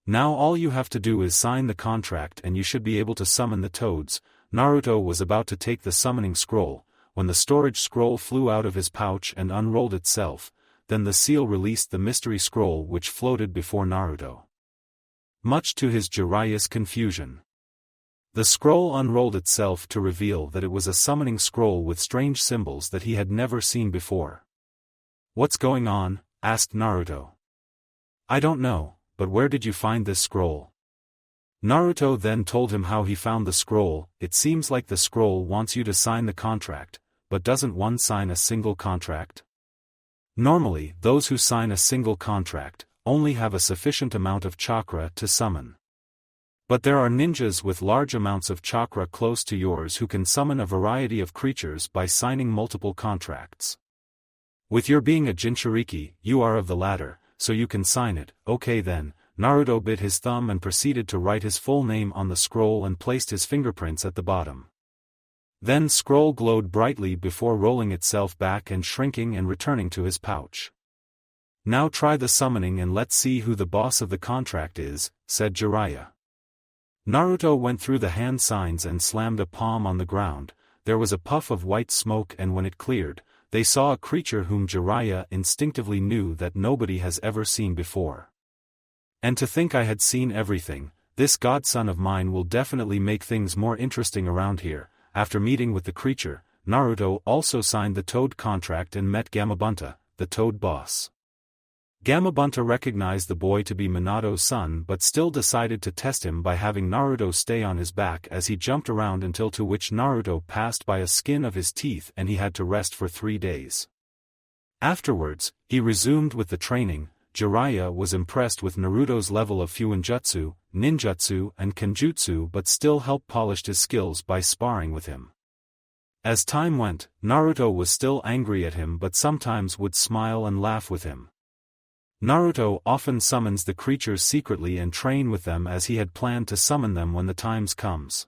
Now all you have to do is sign the contract and you should be able to summon the toads. Naruto was about to take the summoning scroll, when the storage scroll flew out of his pouch and unrolled itself. Then the seal released the mystery scroll which floated before Naruto. Much to his Jiraiya's confusion, the scroll unrolled itself to reveal that it was a summoning scroll with strange symbols that he had never seen before. What's going on? Asked Naruto. I don't know, but where did you find this scroll? Naruto then told him how he found the scroll. It seems like the scroll wants you to sign the contract, but doesn't one sign a single contract? Normally, those who sign a single contract only have a sufficient amount of chakra to summon. But there are ninjas with large amounts of chakra close to yours who can summon a variety of creatures by signing multiple contracts. With your being a Jinchuriki, you are of the latter, so you can sign it. Okay then. Naruto bit his thumb and proceeded to write his full name on the scroll and placed his fingerprints at the bottom. Then scroll glowed brightly before rolling itself back and shrinking and returning to his pouch. "Now try the summoning and let's see who the boss of the contract is," said Jiraiya. Naruto went through the hand signs and slammed a palm on the ground. There was a puff of white smoke, and when it cleared, they saw a creature whom Jiraiya instinctively knew that nobody has ever seen before. "And to think I had seen everything, this godson of mine will definitely make things more interesting around here." After meeting with the creature, Naruto also signed the Toad contract and met Gamabunta, the Toad boss. Gamabunta recognized the boy to be Minato's son but still decided to test him by having Naruto stay on his back as he jumped around until to which Naruto passed by a skin of his teeth and he had to rest for 3 days. Afterwards, he resumed with the training. Jiraiya was impressed with Naruto's level of Fuinjutsu, Ninjutsu and Kenjutsu but still helped polish his skills by sparring with him. As time went, Naruto was still angry at him but sometimes would smile and laugh with him. Naruto often summons the creatures secretly and train with them as he had planned to summon them when the times comes.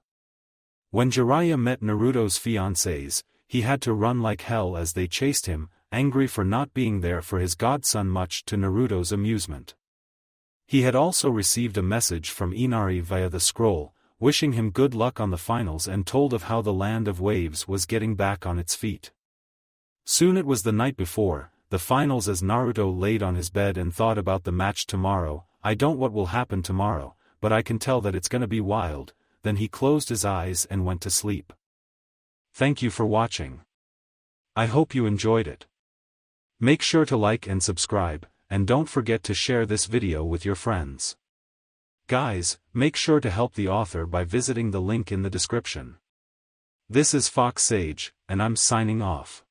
When Jiraiya met Naruto's fiancées, he had to run like hell as they chased him, angry for not being there for his godson much to Naruto's amusement. He had also received a message from Inari via the scroll, wishing him good luck on the finals and told of how the Land of Waves was getting back on its feet. Soon it was the night before the finals as Naruto laid on his bed and thought about the match tomorrow. "I don't know what will happen tomorrow, but I can tell that it's gonna be wild." Then he closed his eyes and went to sleep. Thank you for watching. I hope you enjoyed it. Make sure to like and subscribe, and don't forget to share this video with your friends. Guys, make sure to help the author by visiting the link in the description. This is Fox Sage, and I'm signing off.